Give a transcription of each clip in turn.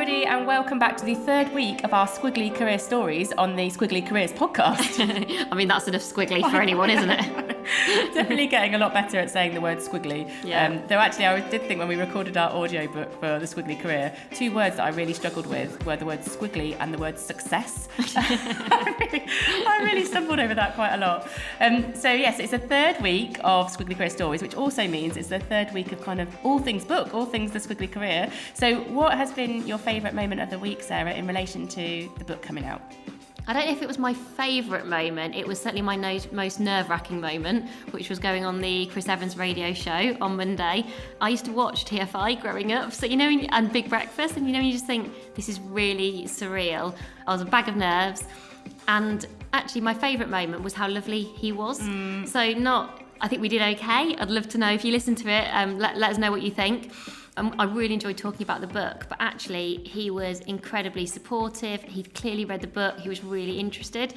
everybody, and welcome back to the third week of our Squiggly Career Stories on the Squiggly Careers podcast. I mean, that's enough squiggly for anyone, isn't it? Definitely getting a lot better at saying the word squiggly. Yeah. Though actually I did think when we recorded our audiobook for the Squiggly Career, two words that I really struggled with were the word squiggly and the word success. I really stumbled over that quite a lot. So yes, it's the third week of Squiggly Career Stories, which also means it's the third week of kind of all things book, all things the Squiggly Career. So what has been your favourite moment of the week, Sarah, in relation to the book coming out? I don't know if it was my favourite moment. It was certainly my most nerve-wracking moment, which was going on the Chris Evans radio show on Monday. I used to watch TFI growing up, so and Big Breakfast, and you just think, this is really surreal. I was a bag of nerves, and actually my favourite moment was how lovely he was. I think we did okay. I'd love to know if you listen to it, let us know what you think. I really enjoyed talking about the book, but actually he was incredibly supportive. He'd clearly read the book. He was really interested.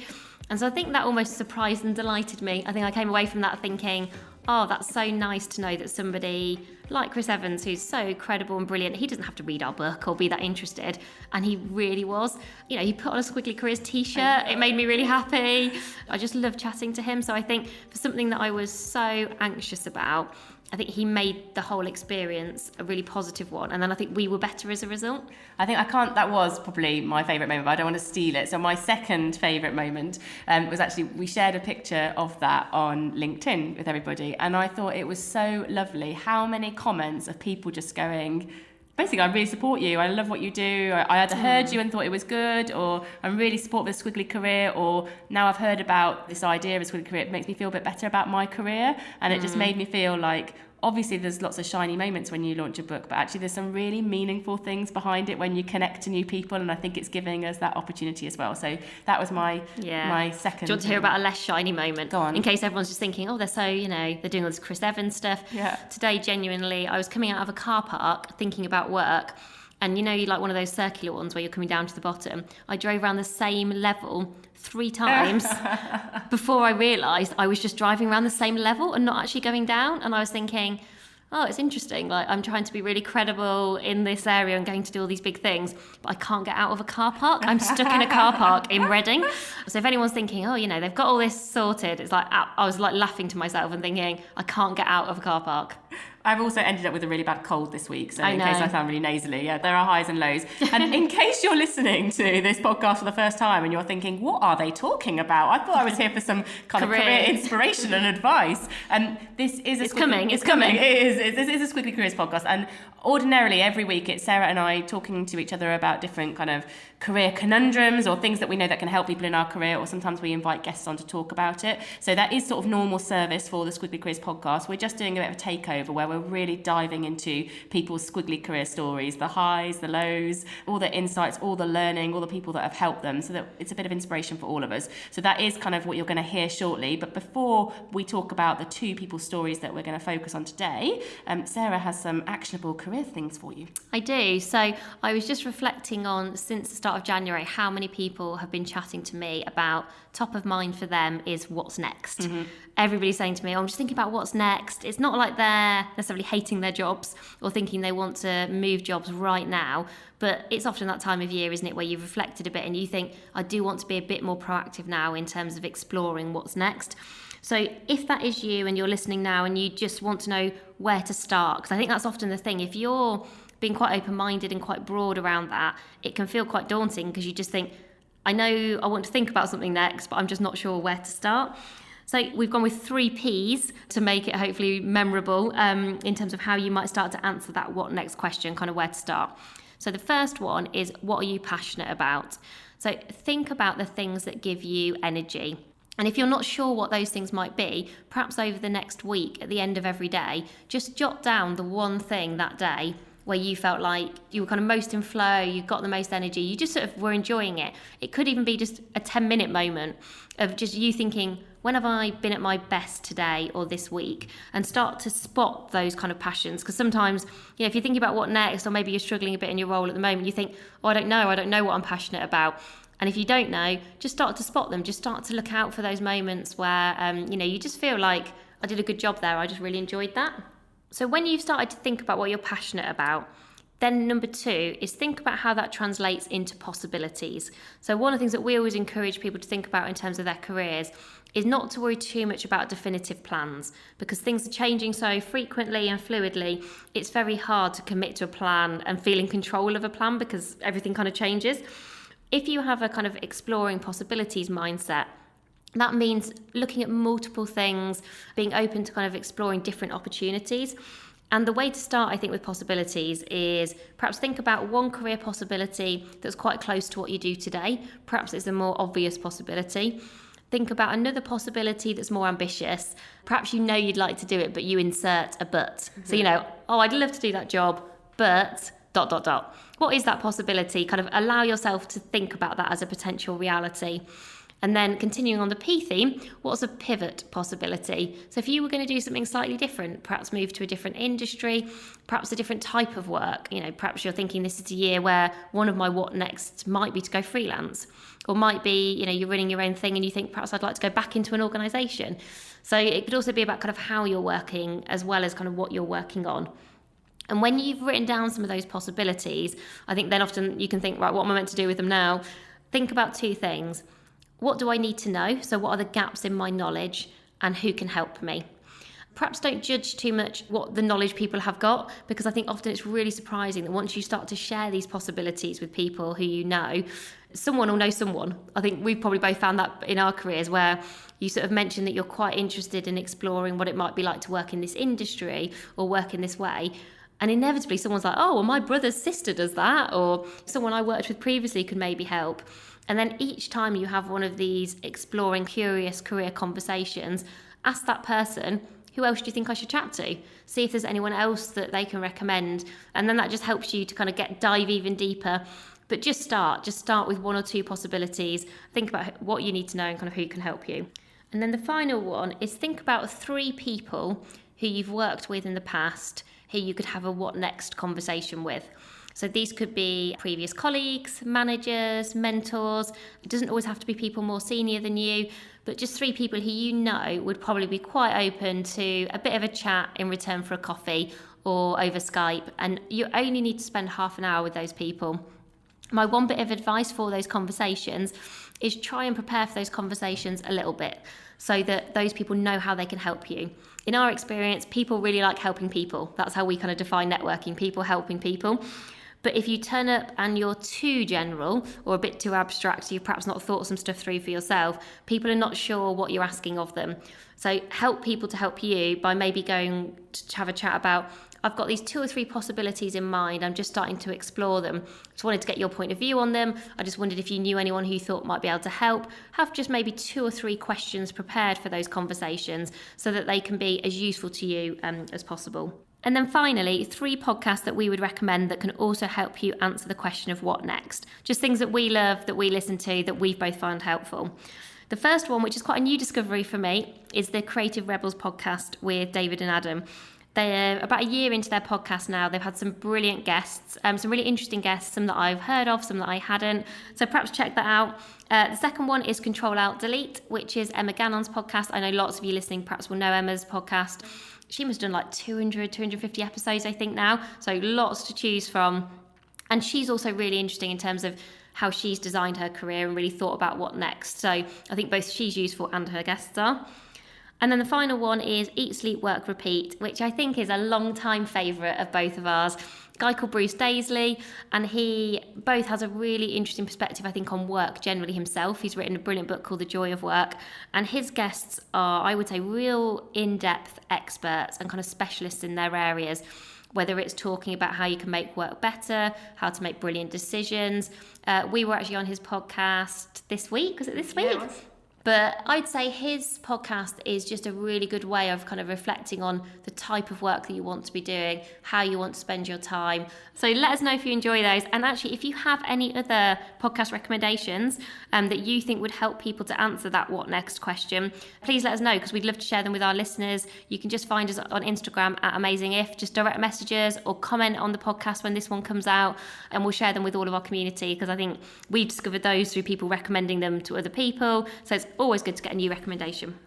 And so I think that almost surprised and delighted me. I think I came away from that thinking, oh, that's so nice to know that somebody like Chris Evans, who's so credible and brilliant, he doesn't have to read our book or be that interested. And he really was. He put on a Squiggly Careers t-shirt. It made me really happy. I just loved chatting to him. So I think for something that I was so anxious about, I think he made the whole experience a really positive one. And then I think we were better as a result. That was probably my favourite moment, but I don't want to steal it. So my second favourite moment was actually, we shared a picture of that on LinkedIn with everybody. And I thought it was so lovely. How many comments of people just going, basically, I really support you. I love what you do. I either heard you and thought it was good, or I'm really supportive of the Squiggly Career, or now I've heard about this idea of a Squiggly Career, it makes me feel a bit better about my career. And it just made me feel like, obviously there's lots of shiny moments when you launch a book, but actually there's some really meaningful things behind it when you connect to new people, and I think it's giving us that opportunity as well. So that was my second. Do you want to hear about a less shiny moment? Go on. In case everyone's just thinking, oh, they're so, they're doing all this Chris Evans stuff. Yeah. Today, genuinely, I was coming out of a car park thinking about work, and you like one of those circular ones where you're coming down to the bottom. I drove around the same level 3 times before I realised I was just driving around the same level and not actually going down. And I was thinking, oh, it's interesting. Like, I'm trying to be really credible in this area and going to do all these big things, but I can't get out of a car park. I'm stuck in a car park in Reading. So if anyone's thinking, oh, they've got all this sorted, it's like, I was like laughing to myself and thinking, I can't get out of a car park. I've also ended up with a really bad cold this week, so in case I sound really nasally, there are highs and lows. And in case you're listening to this podcast for the first time and you're thinking, what are they talking about? I thought I was here for some kind of career inspiration and advice. And this is It's coming. This is a Squiggly Careers podcast. And ordinarily every week it's Sarah and I talking to each other about different kind of career conundrums or things that we know that can help people in our career, or sometimes we invite guests on to talk about it. So that is sort of normal service for the Squiggly Careers podcast. We're just doing a bit of a takeover where we're really diving into people's Squiggly Career stories, the highs, the lows, all the insights, all the learning, all the people that have helped them, so that it's a bit of inspiration for all of us. So that is kind of what you're going to hear shortly. But before we talk about the 2 people's stories that we're going to focus on today, Sarah has some actionable career things for you. I do. So I was just reflecting on, since the start of January, how many people have been chatting to me about top of mind for them is what's next. Mm-hmm. Everybody's saying to me, I'm just thinking about what's next. It's not like they're necessarily hating their jobs or thinking they want to move jobs right now, but it's often that time of year, isn't it, where you've reflected a bit and you think, I do want to be a bit more proactive now in terms of exploring what's next. So if that is you and you're listening now and you just want to know where to start, because I think that's often the thing, if you're being quite open-minded and quite broad around that, it can feel quite daunting because you just think, I know I want to think about something next, but I'm just not sure where to start. So we've gone with 3 Ps to make it hopefully memorable in terms of how you might start to answer that what next question, kind of where to start. So the first one is, what are you passionate about? So think about the things that give you energy. And if you're not sure what those things might be, perhaps over the next week, at the end of every day, just jot down the one thing that day where you felt like you were kind of most in flow, you got the most energy, you just sort of were enjoying it. It could even be just a 10-minute moment of just you thinking, when have I been at my best today or this week? And start to spot those kind of passions. Because sometimes, if you're thinking about what next, or maybe you're struggling a bit in your role at the moment, you think, oh, I don't know what I'm passionate about. And if you don't know, just start to spot them. Just start to look out for those moments where, you just feel like, I did a good job there. I just really enjoyed that. So when you've started to think about what you're passionate about, Then number 2 is think about how that translates into possibilities. So one of the things that we always encourage people to think about in terms of their careers is not to worry too much about definitive plans, because things are changing so frequently and fluidly. It's very hard to commit to a plan and feel in control of a plan because everything kind of changes. If you have a kind of exploring possibilities mindset, that means looking at multiple things, being open to kind of exploring different opportunities. And the way to start, I think, with possibilities is perhaps think about one career possibility that's quite close to what you do today. Perhaps it's a more obvious possibility. Think about another possibility that's more ambitious. Perhaps you know you'd like to do it, but you insert a but. So, I'd love to do that job, but ... What is that possibility? Kind of allow yourself to think about that as a potential reality. And then continuing on the P theme, what's a pivot possibility? So if you were going to do something slightly different, perhaps move to a different industry, perhaps a different type of work, perhaps you're thinking this is a year where one of my what next might be to go freelance, or might be, you're running your own thing and you think perhaps I'd like to go back into an organisation. So it could also be about kind of how you're working as well as kind of what you're working on. And when you've written down some of those possibilities, I think then often you can think, right, what am I meant to do with them now? Think about 2 things. What do I need to know? So what are the gaps in my knowledge, and who can help me? Perhaps don't judge too much what the knowledge people have got, because I think often it's really surprising that once you start to share these possibilities with people who you know, someone will know someone. I think we've probably both found that in our careers, where you sort of mentioned that you're quite interested in exploring what it might be like to work in this industry or work in this way. And inevitably someone's like, oh, well, my brother's sister does that, or someone I worked with previously could maybe help. And then each time you have one of these exploring curious career conversations, ask that person, who else do you think I should chat to? See if there's anyone else that they can recommend. And then that just helps you to kind of dive even deeper. But just start with 1 or 2 possibilities. Think about what you need to know and kind of who can help you. And then the final one is think about 3 people who you've worked with in the past, who you could have a what next conversation with. So these could be previous colleagues, managers, mentors. It doesn't always have to be people more senior than you, but just 3 people who you know would probably be quite open to a bit of a chat in return for a coffee or over Skype. And you only need to spend half an hour with those people. My one bit of advice for those conversations is try and prepare for those conversations a little bit so that those people know how they can help you. In our experience, people really like helping people. That's how we kind of define networking, people helping people. But if you turn up and you're too general or a bit too abstract, you've perhaps not thought some stuff through for yourself, people are not sure what you're asking of them. So help people to help you by maybe going to have a chat about, I've got these 2 or 3 possibilities in mind. I'm just starting to explore them. Just wanted to get your point of view on them. I just wondered if you knew anyone who you thought might be able to help. Have just maybe 2 or 3 questions prepared for those conversations so that they can be as useful to you as possible. And then finally, 3 podcasts that we would recommend that can also help you answer the question of what next. Just things that we love, that we listen to, that we've both found helpful. The first one, which is quite a new discovery for me, is the Creative Rebels podcast with David and Adam. They're about a year into their podcast now. They've had some brilliant guests, some really interesting guests, some that I've heard of, some that I hadn't. So perhaps check that out. The second one is Control Alt Delete, which is Emma Gannon's podcast. I know lots of you listening perhaps will know Emma's podcast. She must have done like 250 episodes, I think now. So lots to choose from. And she's also really interesting in terms of how she's designed her career and really thought about what next. So I think both she's useful and her guests are. And then the final one is Eat, Sleep, Work, Repeat, which I think is a long-time favourite of both of ours. A guy called Bruce Daisley, and he both has a really interesting perspective, I think, on work generally himself. He's written a brilliant book called The Joy of Work, and his guests are, I would say, real in-depth experts and kind of specialists in their areas, whether it's talking about how you can make work better, how to make brilliant decisions. We were actually on his podcast this week. Was it this week? Yeah, But I'd say his podcast is just a really good way of kind of reflecting on the type of work that you want to be doing, how you want to spend your time. So let us know if you enjoy those. And actually, if you have any other podcast recommendations that you think would help people to answer that what next question, please let us know, because we'd love to share them with our listeners. You can just find us on Instagram at AmazingIf, just direct messages or comment on the podcast when this one comes out, and we'll share them with all of our community, because I think we discovered those through people recommending them to other people. So it's always good to get a new recommendation.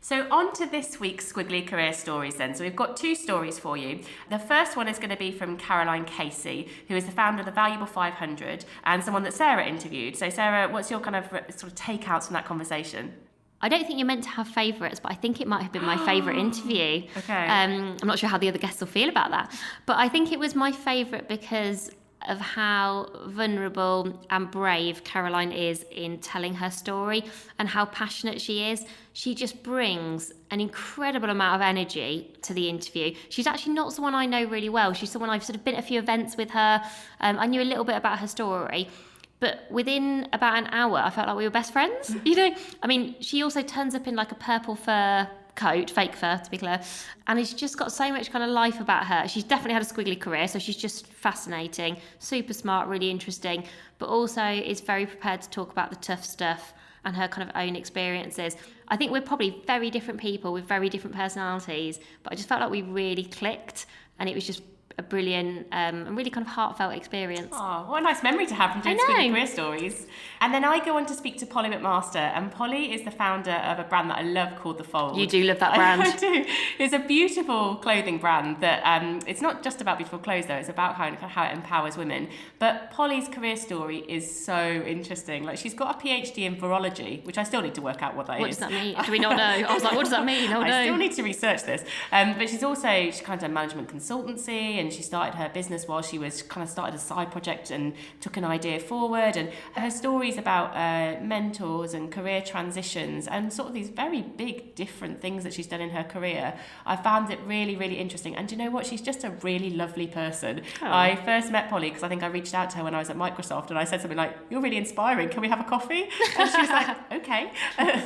So on to this week's Squiggly Career Stories then. So we've got 2 stories for you. The first one is going to be from Caroline Casey, who is the founder of the Valuable 500 and someone that Sarah interviewed. So Sarah, what's your kind of sort of takeouts from that conversation? I don't think you're meant to have favourites, but I think it might have been my favourite interview. Okay. I'm not sure how the other guests will feel about that. But I think it was my favourite because of how vulnerable and brave Caroline is in telling her story and how passionate she is. She just brings an incredible amount of energy to the interview. She's actually not someone I know really well. She's someone I've sort of been at a few events with her. I knew a little bit about her story. But within about an hour, I felt like we were best friends. You know, I mean, she also turns up in like a purple fur coat, fake fur to be clear, and it's just got so much kind of life about her. She's definitely had a squiggly career, so she's just fascinating, super smart, really interesting, but also is very prepared to talk about the tough stuff and her kind of own experiences. I think we're probably very different people with very different personalities, but I just felt like we really clicked, and it was just a brilliant and really kind of heartfelt experience. Oh, what a nice memory to have from doing Squiggly Career Stories. And then I go on to speak to Polly McMaster, and Polly is the founder of a brand that I love called The Fold. You do love that brand. I do. It's a beautiful clothing brand that it's not just about beautiful clothes though, it's about how it empowers women. But Polly's career story is so interesting. Like, she's got a PhD in virology, which I still need to work out what that is. What does that mean? Do we not know? I was like, what does that mean? Oh, no. I still need to research this. But she kind of done management consultancy, and she started her business while she was kind of started a side project and took an idea forward. And her stories about mentors and career transitions and sort of these very big different things that she's done in her career, I found it really, really interesting. And do you know what? She's just a really lovely person. Oh. I first met Polly because I think I reached out to her when I was at Microsoft, and I said something like, "You're really inspiring. Can we have a coffee?" And she was like, "Okay."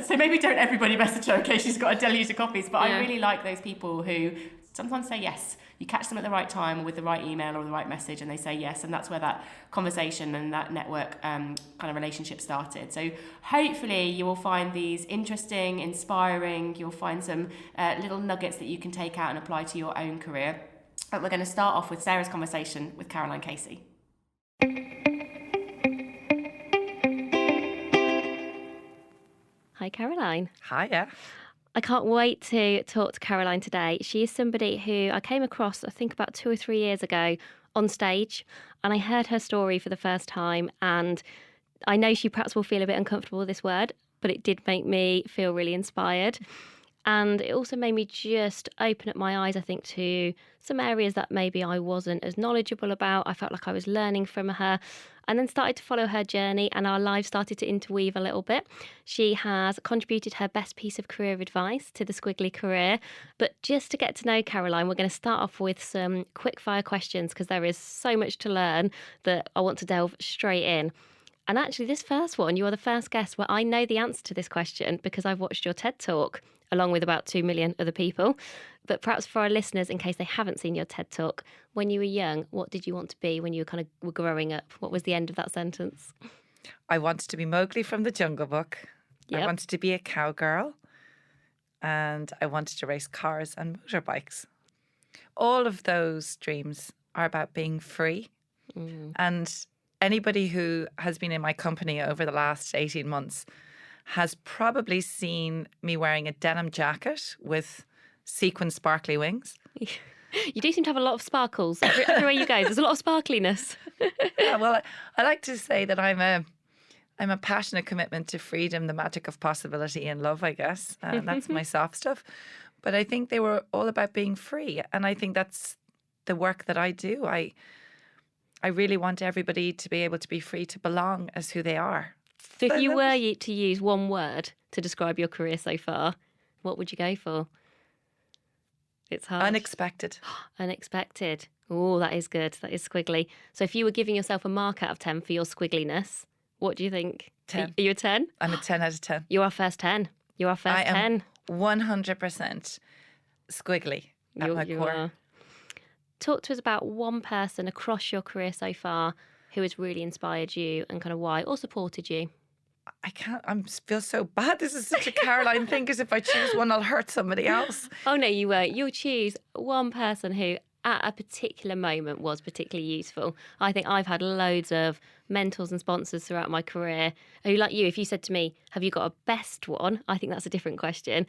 So maybe don't everybody message her in case she's got a deluge of coffees. But yeah. I really like those people who sometimes say yes. You catch them at the right time with the right email or the right message, and they say yes, and that's where that conversation and that network kind of relationship started. So hopefully you will find these interesting, inspiring. You'll find some little nuggets that you can take out and apply to your own career. But we're going to start off with Sarah's conversation with Caroline Casey. Hi, Caroline. Hiya. I can't wait to talk to Caroline today. She is somebody who I came across, I think, about 2 or 3 years ago on stage, and I heard her story for the first time, and I know she perhaps will feel a bit uncomfortable with this word, but it did make me feel really inspired. And it also made me just open up my eyes, I think, to some areas that maybe I wasn't as knowledgeable about. I felt like I was learning from her, and then started to follow her journey, and our lives started to interweave a little bit. She has contributed her best piece of career advice to the Squiggly Career. But just to get to know Caroline, we're going to start off with some quick fire questions, because there is so much to learn that I want to delve straight in. And actually, this first one, you are the first guest where I know the answer to this question because I've watched your TED Talk, along with about 2 million other people. But perhaps for our listeners, in case they haven't seen your TED Talk, when you were young, what did you want to be when you were growing up? What was the end of that sentence? I wanted to be Mowgli from the Jungle Book. Yep. I wanted to be a cowgirl. And I wanted to race cars and motorbikes. All of those dreams are about being free. Mm. And anybody who has been in my company over the last 18 months has probably seen me wearing a denim jacket with sequin sparkly wings. You do seem to have a lot of sparkles everywhere you go. There's a lot of sparkliness. Yeah, well, I like to say that I'm a passionate commitment to freedom, the magic of possibility and love, I guess. And that's my soft stuff. But I think they were all about being free. And I think that's the work that I do. I really want everybody to be able to be free to belong as who they are. So if you were to use one word to describe your career so far, what would you go for? It's hard. Unexpected. Unexpected. Oh, that is good. That is squiggly. So if you were giving yourself a mark out of 10 for your squiggliness, what do you think? 10. Are you a 10? I'm a 10 out of 10. You're our first 10. You're our first 10. I am 100% squiggly at my core. Are. Talk to us about one person across your career so far who has really inspired you and kind of why, or supported you. I feel so bad. This is such a Caroline thing, because if I choose one, I'll hurt somebody else. Oh, no, you won't. You'll choose one person who at a particular moment was particularly useful. I think I've had loads of mentors and sponsors throughout my career who, like you, if you said to me, have you got a best one? I think that's a different question.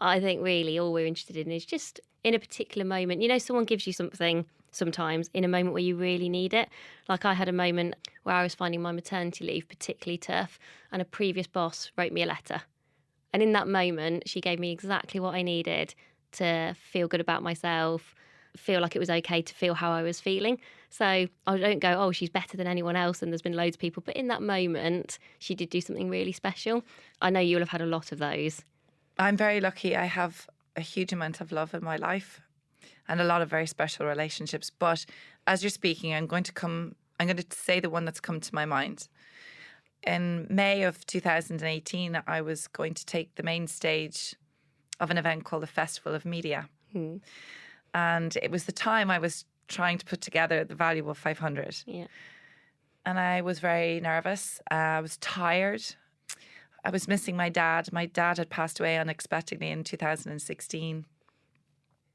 I think really all we're interested in is just in a particular moment. You know, someone gives you something sometimes in a moment where you really need it. Like I had a moment where I was finding my maternity leave particularly tough, and a previous boss wrote me a letter. And in that moment, she gave me exactly what I needed to feel good about myself, feel like it was okay to feel how I was feeling. So I don't go, oh, she's better than anyone else and there's been loads of people. But in that moment, she did do something really special. I know you'll have had a lot of those. I'm very lucky. I have a huge amount of love in my life and a lot of very special relationships. But as you're speaking, I'm going to say the one that's come to my mind. In May of 2018, I was going to take the main stage of an event called the Festival of Media. And it was the time I was trying to put together the Valuable 500. Yeah. And I was very nervous. I was tired. I was missing my dad. My dad had passed away unexpectedly in 2016.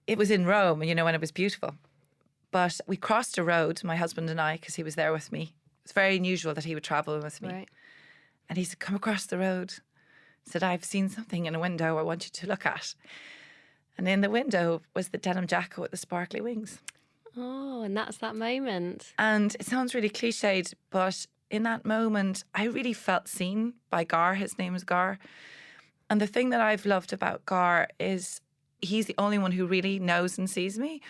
It was in Rome, you know, and it was beautiful. But we crossed a road, my husband and I, because he was there with me. It's very unusual that he would travel with me. Right. And he said, come across the road. He said, I've seen something in a window I want you to look at. And in the window was the denim jacket with the sparkly wings. Oh, and that's that moment. And it sounds really cliched, but in that moment, I really felt seen by Gar. His name is Gar. And the thing that I've loved about Gar is he's the only one who really knows and sees me,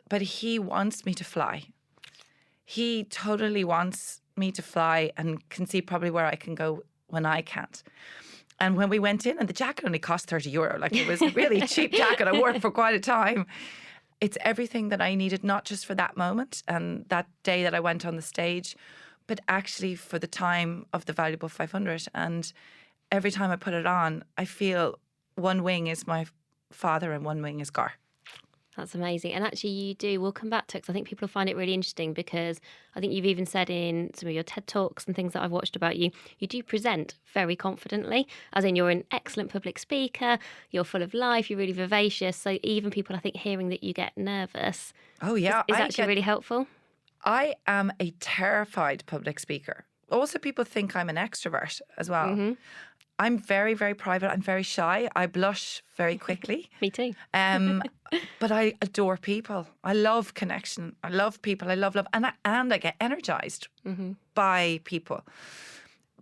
but he wants me to fly. He totally wants me to fly and can see probably where I can go when I can't. And when we went in, and the jacket only cost €30, like it was a really cheap jacket. I wore it for quite a time. It's everything that I needed, not just for that moment and that day that I went on the stage, but actually for the time of the Valuable 500. And every time I put it on, I feel one wing is my father and one wing is Gar. That's amazing. And actually you do, we'll come back to it because I think people will find it really interesting because I think you've even said in some of your TED Talks and things that I've watched about you, you do present very confidently, as in you're an excellent public speaker, you're full of life, you're really vivacious. So even people, I think, hearing that you get nervous is actually really helpful. I am a terrified public speaker. Also, people think I'm an extrovert as well. Mm-hmm. I'm very, very private. I'm very shy. I blush very quickly. Me too. But I adore people. I love connection. I love people. I love love. And I get energized by people.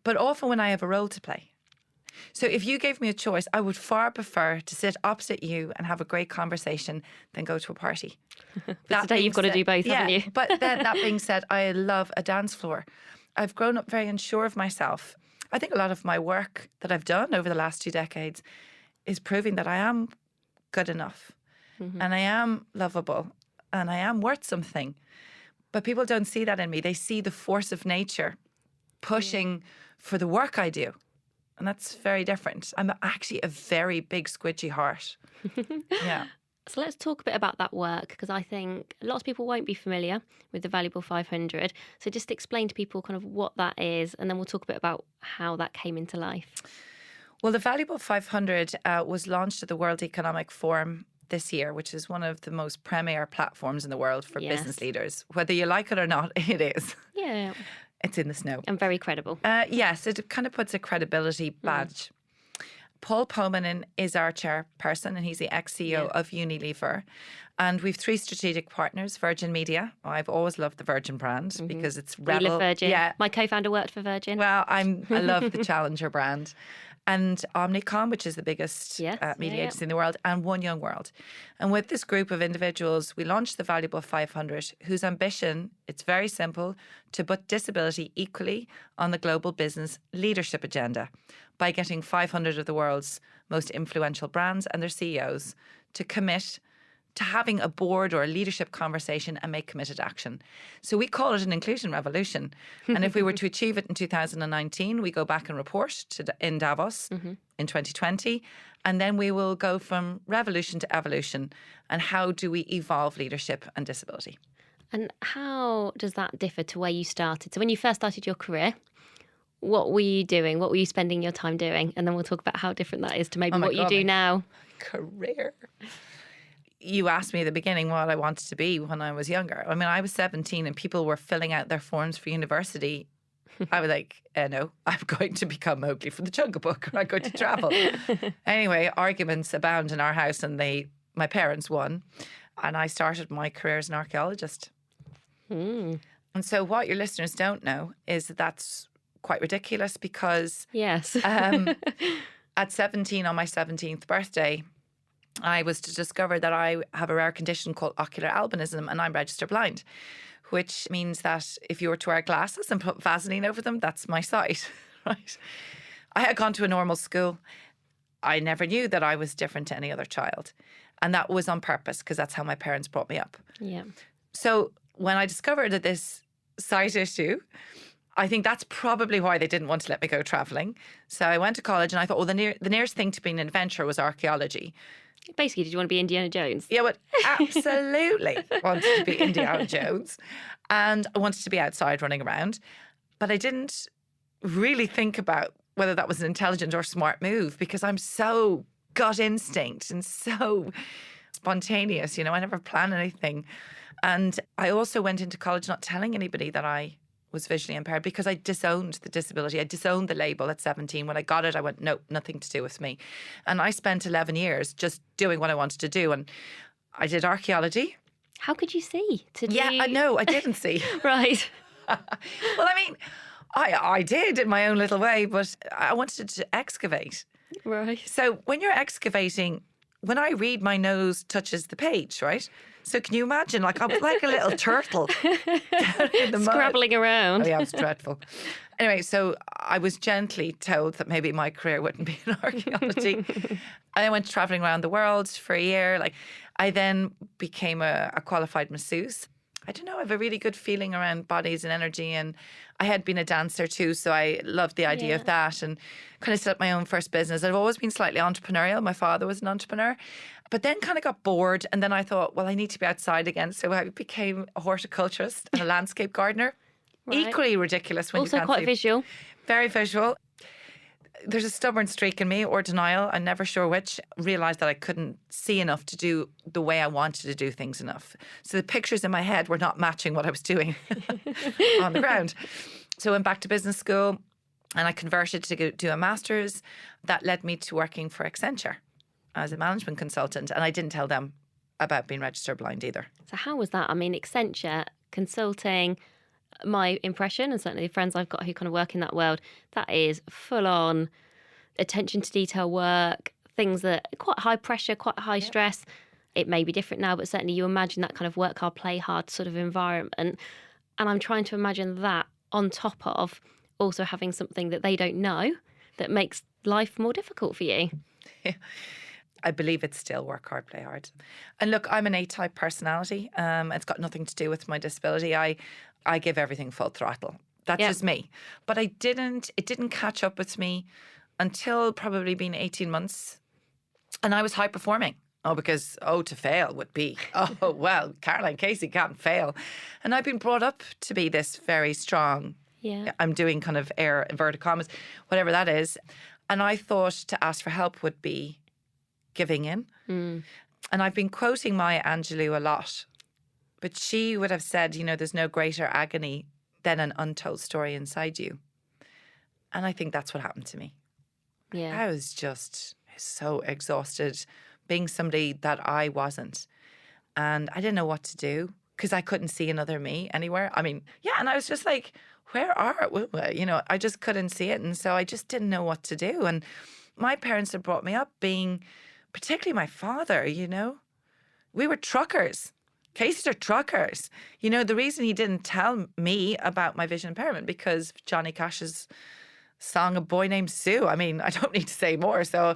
But often when I have a role to play. So if you gave me a choice, I would far prefer to sit opposite you and have a great conversation than go to a party. But today you've got to do both, haven't you? But then that being said, I love a dance floor. I've grown up very unsure of myself. I think a lot of my work that I've done over the last 2 decades is proving that I am good enough and I am lovable and I am worth something. But people don't see that in me. They see the force of nature pushing for the work I do. And that's very different. I'm actually a very big squidgy heart. Yeah. So let's talk a bit about that work because I think lots of people won't be familiar with the Valuable 500. So just explain to people kind of what that is and then we'll talk a bit about how that came into life. Well, the Valuable 500 was launched at the World Economic Forum this year, which is one of the most premier platforms in the world for business leaders. Whether you like it or not, it is. Yeah. It's in the snow. And very credible. Yes, it kind of puts a credibility badge. Paul Pomanen is our chairperson and he's the ex-CEO of Unilever. And we've 3 strategic partners, Virgin Media. I've always loved the Virgin brand because it's rebel. We love Virgin. Yeah. My co-founder worked for Virgin. Well, I love the Challenger brand. And Omnicom, which is the biggest media agency in the world, and One Young World. And with this group of individuals, we launched the Valuable 500, whose ambition, it's very simple, to put disability equally on the global business leadership agenda by getting 500 of the world's most influential brands and their CEOs to commit to having a board or a leadership conversation and make committed action. So we call it an inclusion revolution. And if we were to achieve it in 2019, we go back and report in Davos in 2020. And then we will go from revolution to evolution. And how do we evolve leadership and disability? And how does that differ to where you started? So when you first started your career, what were you doing? What were you spending your time doing? And then we'll talk about how different that is to maybe what you do now. Career. You asked me at the beginning what I wanted to be when I was younger. I mean, I was 17 and people were filling out their forms for university I was like, no, I'm going to become Mowgli from the Jungle Book, or I'm going to travel. Anyway, arguments abound in our house, and my parents won. And I started my career as an archaeologist. And so what your listeners don't know is that that's quite ridiculous, because Yes. at 17, on my 17th birthday, I was to discover that I have a rare condition called ocular albinism, and I'm registered blind, which means that if you were to wear glasses and put Vaseline over them, that's my sight, right? I had gone to a normal school. I never knew that I was different to any other child. And that was on purpose, because that's how my parents brought me up. Yeah. So when I discovered that this sight issue, I think that's probably why they didn't want to let me go travelling. So I went to college, and I thought, well, the nearest thing to being an adventurer was archaeology. Basically, did you want to be Indiana Jones? Yeah, but absolutely wanted to be Indiana Jones, and I wanted to be outside running around. But I didn't really think about whether that was an intelligent or smart move, because I'm so gut instinct and so spontaneous. I never plan anything. And I also went into college not telling anybody that I was visually impaired, because I disowned the disability. I disowned the label at 17. When I got it, I went, no, nothing to do with me. And I spent 11 years just doing what I wanted to do. And I did archaeology. How could you see? Yeah, I know, I didn't see. Right. Well, I mean, I did in my own little way, but I wanted to excavate. Right. So when you're excavating, when I read, my nose touches the page, right? So can you imagine, like, I'm like a little turtle down in the mud. Scrabbling around. Oh yeah, it was dreadful. Anyway, so I was gently told that maybe my career wouldn't be in archaeology. I went travelling around the world for a year. Like, I then became a qualified masseuse. I don't know, I have a really good feeling around bodies and energy, and I had been a dancer too, so I loved the idea of that, and kind of set up my own first business. I've always been slightly entrepreneurial. My father was an entrepreneur, but then kind of got bored, and then I thought, well, I need to be outside again, so I became a horticulturist and a landscape gardener. Right. Equally ridiculous when Also you can't quite see. visual. Very visual. There's a stubborn streak in me, or denial, I'm never sure which. Realised that I couldn't see enough to do the way I wanted to do things enough. So the pictures in my head were not matching what I was doing on the ground. So I went back to business school, and I converted to do a master's. That led me to working for Accenture as a management consultant, and I didn't tell them about being registered blind either. So how was that? I mean, Accenture, consulting, my impression, and certainly the friends I've got who kind of work in that world, that is full on attention to detail work, things that are quite high pressure, quite high stress. It may be different now, but certainly you imagine that kind of work hard, play hard sort of environment. And I'm trying to imagine that on top of also having something that they don't know that makes life more difficult for you. Yeah. I believe it's still work hard, play hard. And look, I'm an A-type personality. It's got nothing to do with my disability. I give everything full throttle. That's just me. But it didn't catch up with me until probably been 18 months. And I was high performing. Because to fail would be, well, Caroline Casey can't fail. And I've been brought up to be this very strong. Yeah. I'm doing kind of air inverted commas, whatever that is. And I thought to ask for help would be giving in. And I've been quoting Maya Angelou a lot. But she would have said, there's no greater agony than an untold story inside you. And I think that's what happened to me. Yeah. I was just so exhausted being somebody that I wasn't. And I didn't know what to do because I couldn't see another me anywhere. I mean, yeah, and I was just like, I just couldn't see it. And so I just didn't know what to do. And my parents had brought me up being, particularly my father, we were truckers. Cases are truckers. The reason he didn't tell me about my vision impairment because Johnny Cash's song, A Boy Named Sue. I mean, I don't need to say more. So,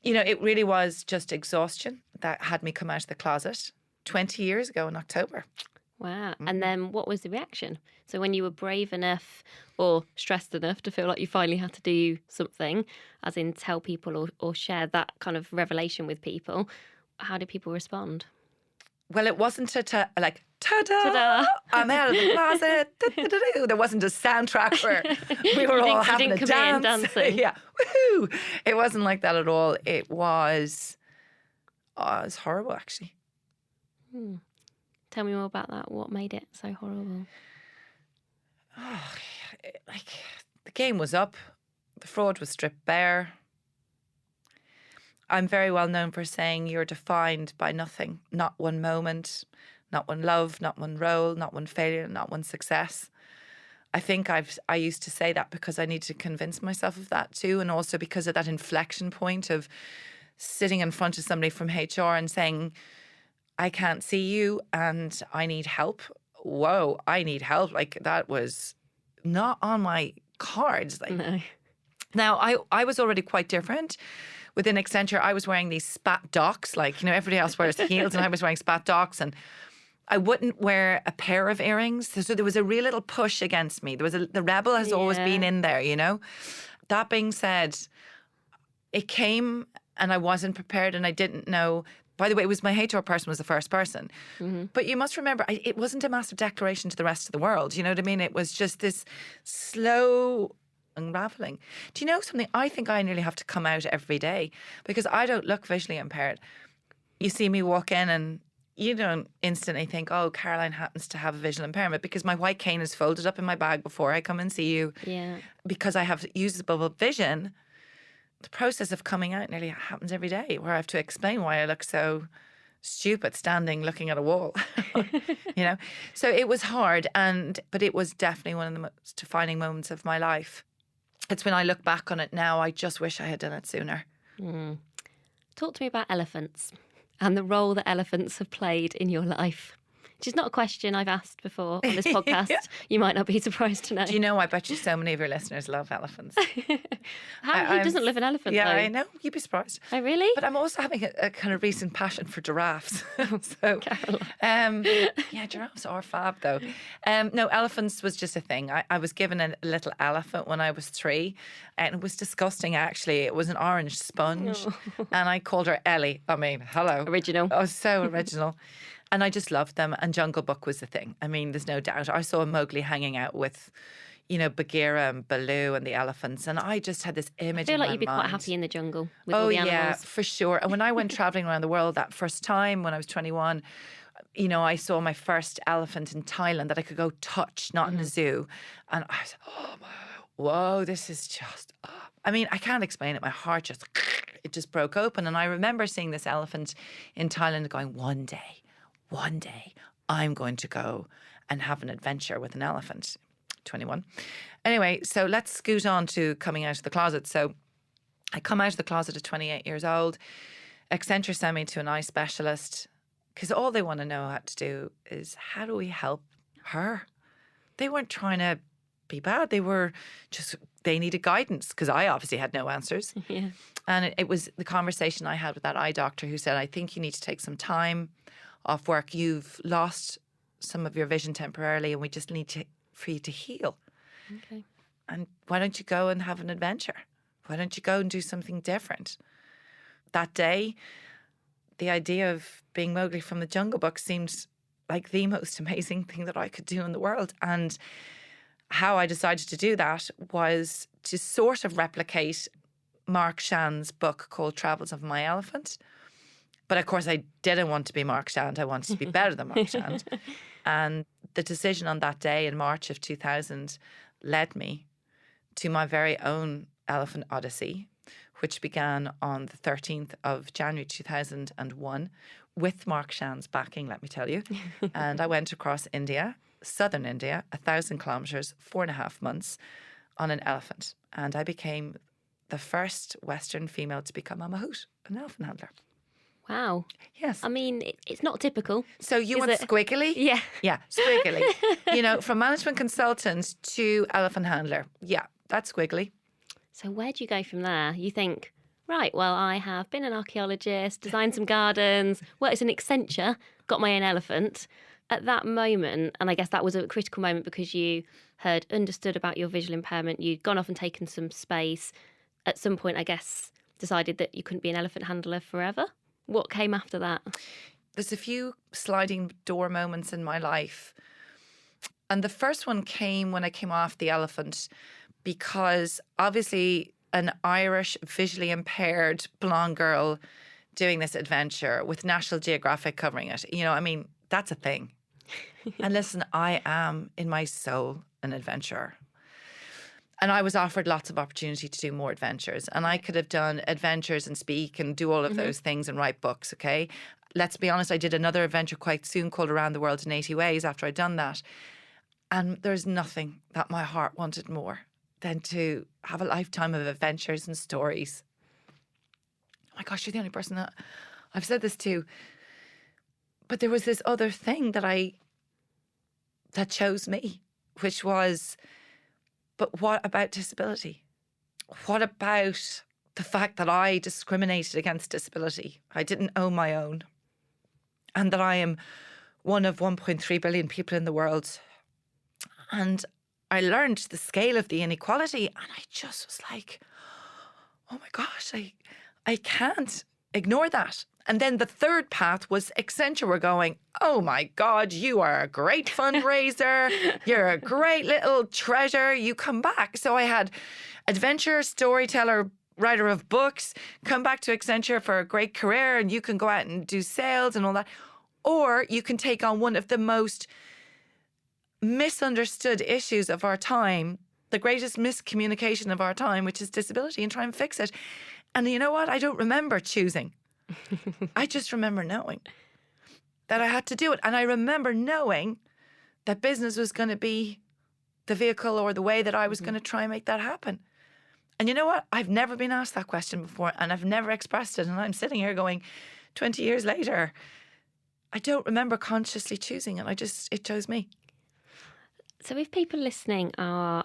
it really was just exhaustion that had me come out of the closet 20 years ago in October. Wow. And then what was the reaction? So when you were brave enough or stressed enough to feel like you finally had to do something, as in tell people or share that kind of revelation with people, how did people respond? Well, it wasn't ta-da, Ta-da. I'm out of the closet. Da-da-da-da. There wasn't a soundtrack where we were all having a come dance. in dancing. Yeah, woohoo! It wasn't like that at all. It was horrible, actually. Tell me more about that. What made it so horrible? like the game was up. The fraud was stripped bare. I'm very well known for saying you're defined by nothing, not one moment, not one love, not one role, not one failure, not one success. I think I used to say that because I need to convince myself of that too, and also because of that inflection point of sitting in front of somebody from HR and saying, I can't see you and I need help. Whoa, I need help. Like, that was not on my cards. Like, No. Now, I was already quite different. Within Accenture, I was wearing these spat docks. Like, everybody else wears heels and I was wearing spat docks, and I wouldn't wear a pair of earrings. So there was a real little push against me. The rebel has always been in there, That being said, it came and I wasn't prepared and I didn't know. By the way, it was my HR person was the first person. Mm-hmm. But you must remember, it wasn't a massive declaration to the rest of the world. You know what I mean? It was just this slow unraveling. Do you know something? I think I nearly have to come out every day because I don't look visually impaired. You see me walk in and you don't instantly think, oh, Caroline happens to have a visual impairment, because my white cane is folded up in my bag before I come and see you. Yeah. Because I have usable vision. The process of coming out nearly happens every day, where I have to explain why I look so stupid standing looking at a wall. So it was hard, but it was definitely one of the most defining moments of my life. It's when I look back on it now, I just wish I had done it sooner. Talk to me about elephants and the role that elephants have played in your life. Which is not a question I've asked before on this podcast. Yeah. You might not be surprised to know. Do you know, I bet you so many of your listeners love elephants. Who doesn't love an elephant, Yeah, though? I know. You'd be surprised. Oh, really? But I'm also having a kind of recent passion for giraffes. Giraffes are fab, though. No, elephants was just a thing. I was given a little elephant when I was 3, and it was disgusting, actually. It was an orange sponge, and I called her Ellie. I mean, hello. Original. Oh, so original. And I just loved them. And Jungle Book was the thing. I mean, there's no doubt. I saw Mowgli hanging out with, Bagheera and Baloo and the elephants. And I just had this image in my mind. I feel like you'd be quite happy in the jungle with all the animals. Oh, yeah, for sure. And when I went travelling around the world that first time when I was 21, I saw my first elephant in Thailand that I could go touch, not in a zoo. And I was, whoa, this is just... I mean, I can't explain it. My heart just broke open. And I remember seeing this elephant in Thailand going, one day, I'm going to go and have an adventure with an elephant. 21. Anyway, so let's scoot on to coming out of the closet. So I come out of the closet at 28 years old. Accenture sent me to an eye specialist because all they want to know how to do is, how do we help her? They weren't trying to be bad. They needed guidance because I obviously had no answers. Yeah. And it was the conversation I had with that eye doctor who said, I think you need to take some time off work. You've lost some of your vision temporarily and we just need for you to heal. Okay. And why don't you go and have an adventure? Why don't you go and do something different? That day, the idea of being Mowgli from the Jungle Book seemed like the most amazing thing that I could do in the world. And how I decided to do that was to sort of replicate Mark Shan's book called Travels of My Elephant. But of course, I didn't want to be Mark Shand. I wanted to be better than Mark Shand. And the decision on that day in March of 2000 led me to my very own Elephant Odyssey, which began on the 13th of January 2001 with Mark Shand's backing, let me tell you. And I went across India, southern India, 1,000 kilometres, 4.5 months on an elephant. And I became the first Western female to become a mahout, an elephant handler. Wow. Yes. I mean, it's not typical. So you went squiggly? Yeah. Yeah, squiggly. From management consultant to elephant handler. Yeah, that's squiggly. So where do you go from there? You think, right, well, I have been an archaeologist, designed some gardens, worked in Accenture, got my own elephant. At that moment, and I guess that was a critical moment because you had understood about your visual impairment, you'd gone off and taken some space. At some point, I guess, decided that you couldn't be an elephant handler forever. What came after that? There's a few sliding door moments in my life. And the first one came when I came off the elephant because obviously an Irish visually impaired blonde girl doing this adventure with National Geographic covering it. That's a thing. And listen, I am in my soul an adventurer. And I was offered lots of opportunity to do more adventures. And I could have done adventures and speak and do all of those things and write books, okay? Let's be honest, I did another adventure quite soon called Around the World in 80 Ways after I'd done that. And there's nothing that my heart wanted more than to have a lifetime of adventures and stories. Oh my gosh, you're the only person that I've said this to. But there was this other thing that chose me, which was, but what about disability? What about the fact that I discriminated against disability? I didn't own my own. And that I am one of 1.3 billion people in the world. And I learned the scale of the inequality, and I just was like, oh my gosh, I can't ignore that. And then the third path was Accenture were going, oh my God, you are a great fundraiser. You're a great little treasure. You come back. So I had adventure, storyteller, writer of books, come back to Accenture for a great career, and you can go out and do sales and all that. Or you can take on one of the most misunderstood issues of our time, the greatest miscommunication of our time, which is disability, and try and fix it. And you know what? I don't remember choosing. I just remember knowing that I had to do it. And I remember knowing that business was going to be the vehicle or the way that I was going to try and make that happen. And you know what? I've never been asked that question before, and I've never expressed it. And I'm sitting here going, 20 years later, I don't remember consciously choosing it. It chose me. So if people listening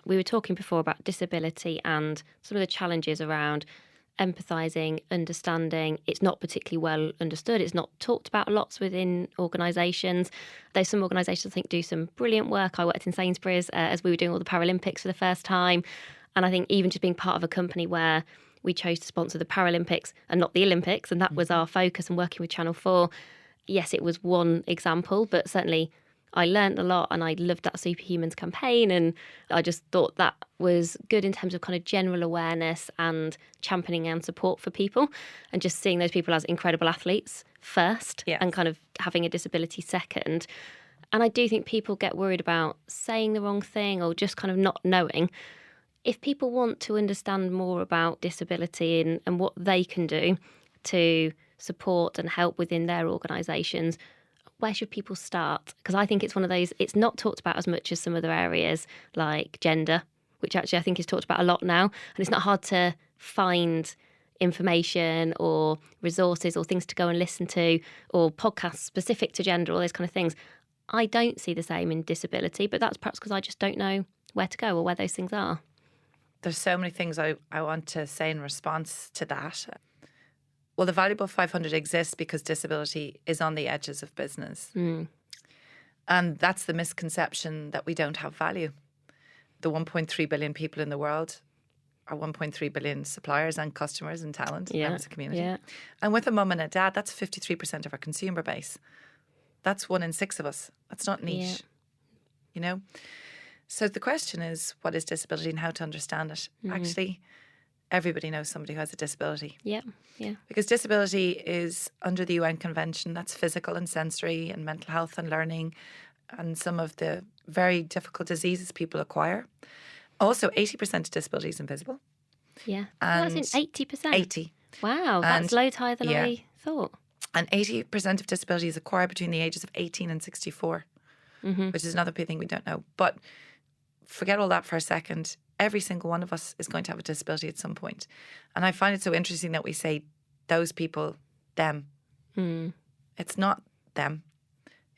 we were talking before about disability and some of the challenges around empathising, understanding. It's not particularly well understood. It's not talked about lots within organisations. Though some organisations, I think, do some brilliant work. I worked in Sainsbury's as we were doing all the Paralympics for the first time. And I think even just being part of a company where we chose to sponsor the Paralympics and not the Olympics, and that was our focus, and working with Channel 4, yes, it was one example, but certainly I learned a lot, and I loved that Superhumans campaign, and I just thought that was good in terms of kind of general awareness and championing and support for people, and just seeing those people as incredible athletes first, yes, and kind of having a disability second. And I do think people get worried about saying the wrong thing or just kind of not knowing. If people want to understand more about disability and what they can do to support and help within their organisations, where should people start? Because I think it's one of those, it's not talked about as much as some other areas like gender, which actually I think is talked about a lot now. And it's not hard to find information or resources or things to go and listen to or podcasts specific to gender, all those kind of things. I don't see the same in disability, but that's perhaps because I just don't know where to go or where those things are. There's so many things I want to say in response to that. Well, the Valuable 500 exists because disability is on the edges of business. And that's the misconception that we don't have value. The 1.3 billion people in the world are 1.3 billion suppliers and customers and talent as a community. Yeah. And with a mum and a dad, that's 53% of our consumer base. That's 1 in 6 of us. That's not niche, you know? So the question is, what is disability and how to understand it? Actually, everybody knows somebody who has a disability. Yeah. Because disability is under the UN Convention. That's physical and sensory and mental health and learning and some of the very difficult diseases people acquire. Also, 80% of disability is invisible. Yeah. And that's in 80%? 80. Wow, that's loads higher than I thought. And 80% of disability is acquired between the ages of 18 and 64, which is another big thing we don't know. But forget all that for a second. Every single one of us is going to have a disability at some point. And I find it so interesting that we say those people, them. It's not them.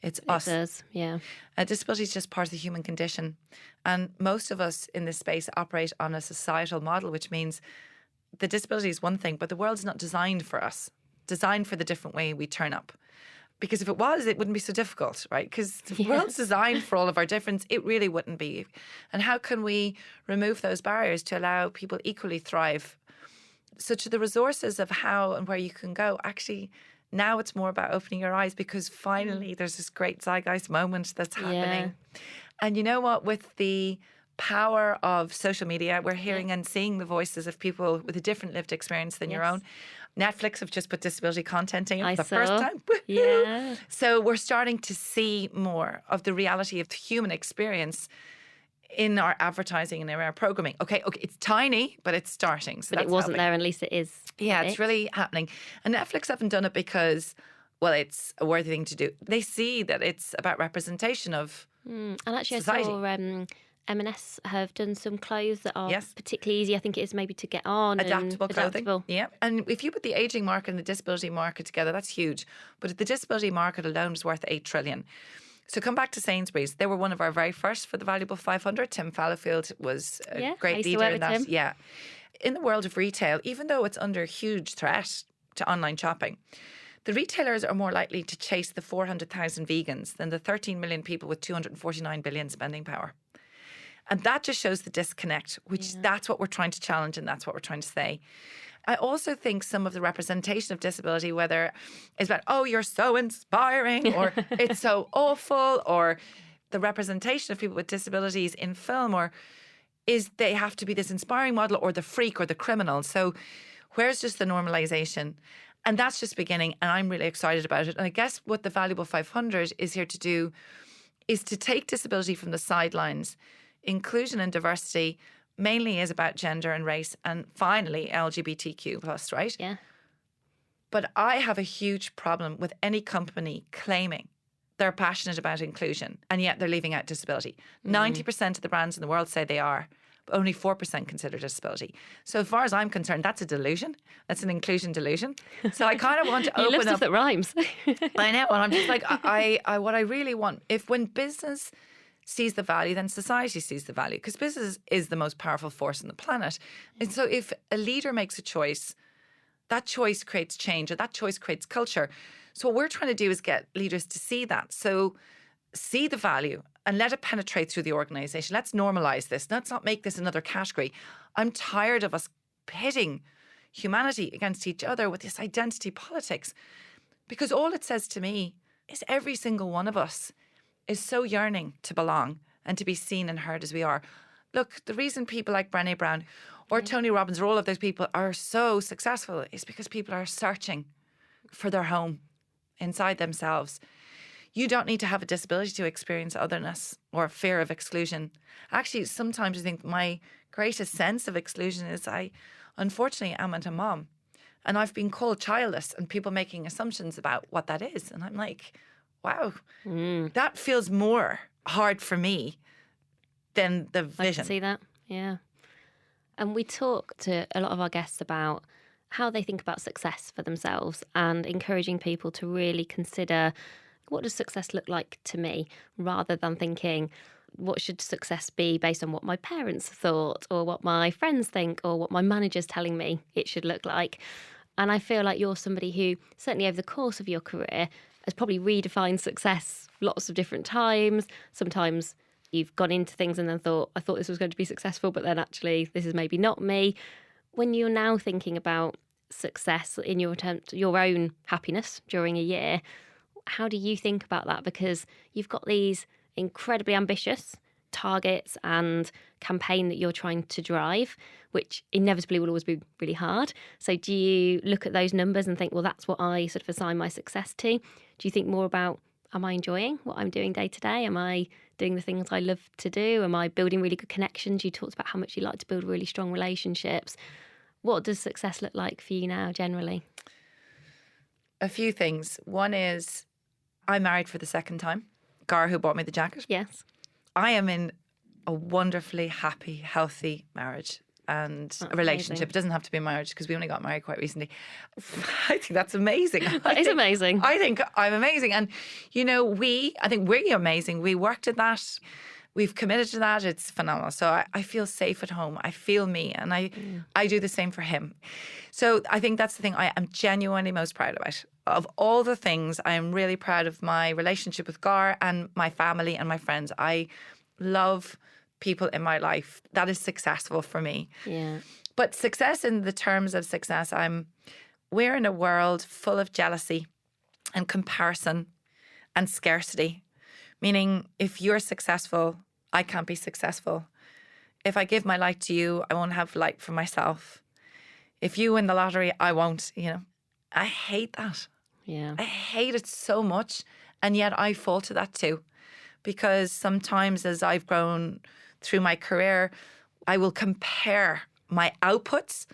It's us. It is, yeah. Disability is just part of the human condition. And most of us in this space operate on a societal model, which means the disability is one thing, but the world is not designed for us, designed for the different way we turn up. Because if it was, it wouldn't be so difficult, right? Because the world's designed for all of our difference. It really wouldn't be. And how can we remove those barriers to allow people equally thrive? So to the resources of how and where you can go, actually, now it's more about opening your eyes because finally there's this great zeitgeist moment that's happening. And you know what? With the power of social media, we're hearing and seeing the voices of people with a different lived experience than your own. Netflix have just put disability content in for the first time. Yeah. So we're starting to see more of the reality of the human experience in our advertising and in our programming. Okay, it's tiny, but it's starting. So But it wasn't there, and at least it is. Yeah, it's really happening. And Netflix haven't done it because, well, it's a worthy thing to do. They see that it's about representation of And actually, society. I saw M&S have done some clothes that are Yes. particularly easy. I think it is maybe to get on. Adaptable and clothing. adaptable. Yeah. And if you put the aging market and the disability market together, that's huge. But the disability market alone is worth 8 trillion. So come back to Sainsbury's. They were one of our very first for the Valuable 500. Tim Fallowfield was a Yeah, I great used to leader work in with that. Tim. Yeah. In the world of retail, even though it's under huge threat to online shopping, the retailers are more likely to chase the 400,000 vegans than the 13 million people with 249 billion spending power. And that just shows the disconnect, which that's what we're trying to challenge and that's what we're trying to say. I also think some of the representation of disability, whether it's about, oh, you're so inspiring, or it's so awful, or the representation of people with disabilities in film, or is they have to be this inspiring model or the freak or the criminal. So where's just the normalization? And that's just beginning, and I'm really excited about it. And I guess what the Valuable 500 is here to do is to take disability from the sidelines. Inclusion and diversity mainly is about gender and race, and finally LGBTQ plus, right? Yeah. But I have a huge problem with any company claiming they're passionate about inclusion and yet they're leaving out disability. 90% of the brands in the world say they are, but only 4% consider disability. So as far as I'm concerned, that's a delusion. That's an inclusion delusion. So I kind of want to You love open stuff up. that rhymes. I know, and I'm just like, what I really want, if when business sees the value, then society sees the value, because business is the most powerful force on the planet. And so if a leader makes a choice, that choice creates change, or that choice creates culture. So what we're trying to do is get leaders to see that. So see the value and let it penetrate through the organisation. Let's normalise this. Let's not make this another category. I'm tired of us pitting humanity against each other with this identity politics, because all it says to me is every single one of us is so yearning to belong and to be seen and heard as we are. Look, the reason people like Brené Brown or Tony Robbins or all of those people are so successful is because people are searching for their home inside themselves. You don't need to have a disability to experience otherness or fear of exclusion. Actually, sometimes I think my greatest sense of exclusion is I unfortunately am a mom, and I've been called childless and people making assumptions about what that is. And I'm like, wow, that feels more hard for me than the I vision. can see that. Yeah. And we talk to a lot of our guests about how they think about success for themselves, and encouraging people to really consider, what does success look like to me, rather than thinking, what should success be based on what my parents thought or what my friends think or what my manager's telling me it should look like. And I feel like you're somebody who, certainly over the course of your career, has probably redefined success lots of different times. Sometimes you've gone into things and then thought, I thought this was going to be successful, but then actually this is maybe not me. When you're now thinking about success in your attempt, your own happiness during a year, how do you think about that? Because you've got these incredibly ambitious targets and campaign that you're trying to drive, which inevitably will always be really hard. So do you look at those numbers and think, well, that's what I sort of assign my success to? Do you think more about, am I enjoying what I'm doing day to day? Am I doing the things I love to do? Am I building really good connections? You talked about how much you like to build really strong relationships. What does success look like for you now, generally? A few things. One is I'm married for the second time. Gar, who bought me the jacket. Yes. I am in a wonderfully happy, healthy marriage and a relationship. amazing. It doesn't have to be a marriage because we only got married quite recently. I think that's amazing. That is amazing. I think I'm amazing. And, you know, I think we're amazing. We worked at that. We've committed to that. It's phenomenal. So I feel safe at home. I feel me. And I do the same for him. So I think that's the thing I am genuinely most proud about. Of all the things, I am really proud of my relationship with Gar and my family and my friends. I love people in my life. That is successful for me. Yeah. But success in the terms of success, we're in a world full of jealousy and comparison and scarcity. Meaning, if you're successful, I can't be successful. If I give my light to you, I won't have light for myself. If you win the lottery, I won't, I hate that. Yeah. I hate it so much. And yet I fall to that too. Because sometimes as I've grown through my career, I will compare my outputs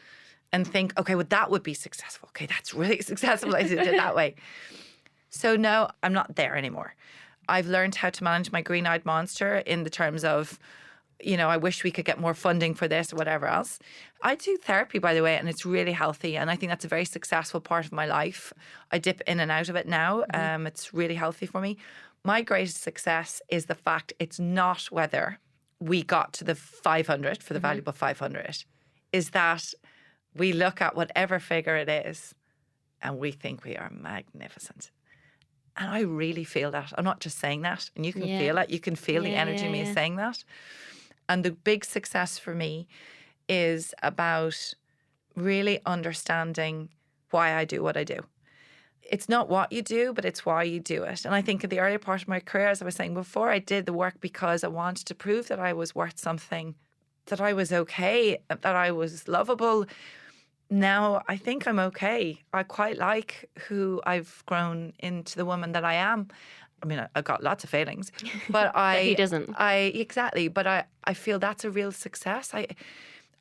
and think, okay, well, that would be successful. Okay, that's really successful. I did it that way. So no, I'm not there anymore. I've learned how to manage my green-eyed monster in the terms of, I wish we could get more funding for this or whatever else. I do therapy, by the way, and it's really healthy. And I think that's a very successful part of my life. I dip in and out of it now. It's really healthy for me. My greatest success is the fact it's not whether we got to the 500 for the valuable 500, is that we look at whatever figure it is and we think we are magnificent. And I really feel that. I'm not just saying that. And you can feel it. You can feel the energy in me saying that. And the big success for me is about really understanding why I do what I do. It's not what you do, but it's why you do it. And I think in the earlier part of my career, as I was saying before, I did the work because I wanted to prove that I was worth something, that I was okay, that I was lovable. Now I think I'm okay. I quite like who I've grown into the woman that I am. I mean, I've got lots of failings, but Who doesn't? Exactly. But I feel that's a real success.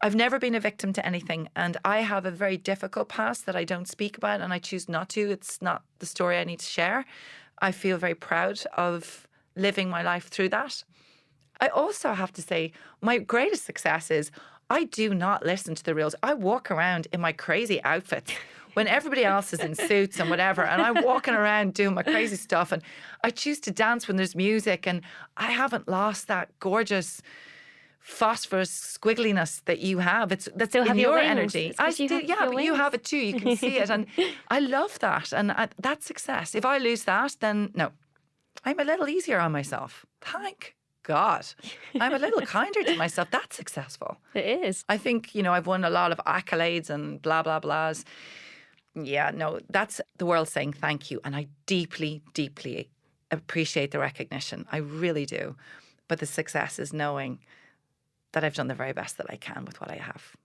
I've never been a victim to anything, and I have a very difficult past that I don't speak about, and I choose not to. It's not the story I need to share. I feel very proud of living my life through that. I also have to say my greatest success is I do not listen to the rules. I walk around in my crazy outfits when everybody else is in suits and whatever, and I'm walking around doing my crazy stuff, and I choose to dance when there's music, and I haven't lost that gorgeous phosphorus squiggliness that you have. That's still have in your your wings. energy. It's 'cause you have your but you wings. have it too. You can see it, and I love that, and that's success. If I lose that, then no, I'm a little easier on myself. Thank God. I'm a little kinder to myself. That's successful. It is. I think, I've won a lot of accolades and blah, blah, blahs. Yeah, no, that's the world saying thank you. And I deeply, deeply appreciate the recognition. I really do. But the success is knowing that I've done the very best that I can with what I have.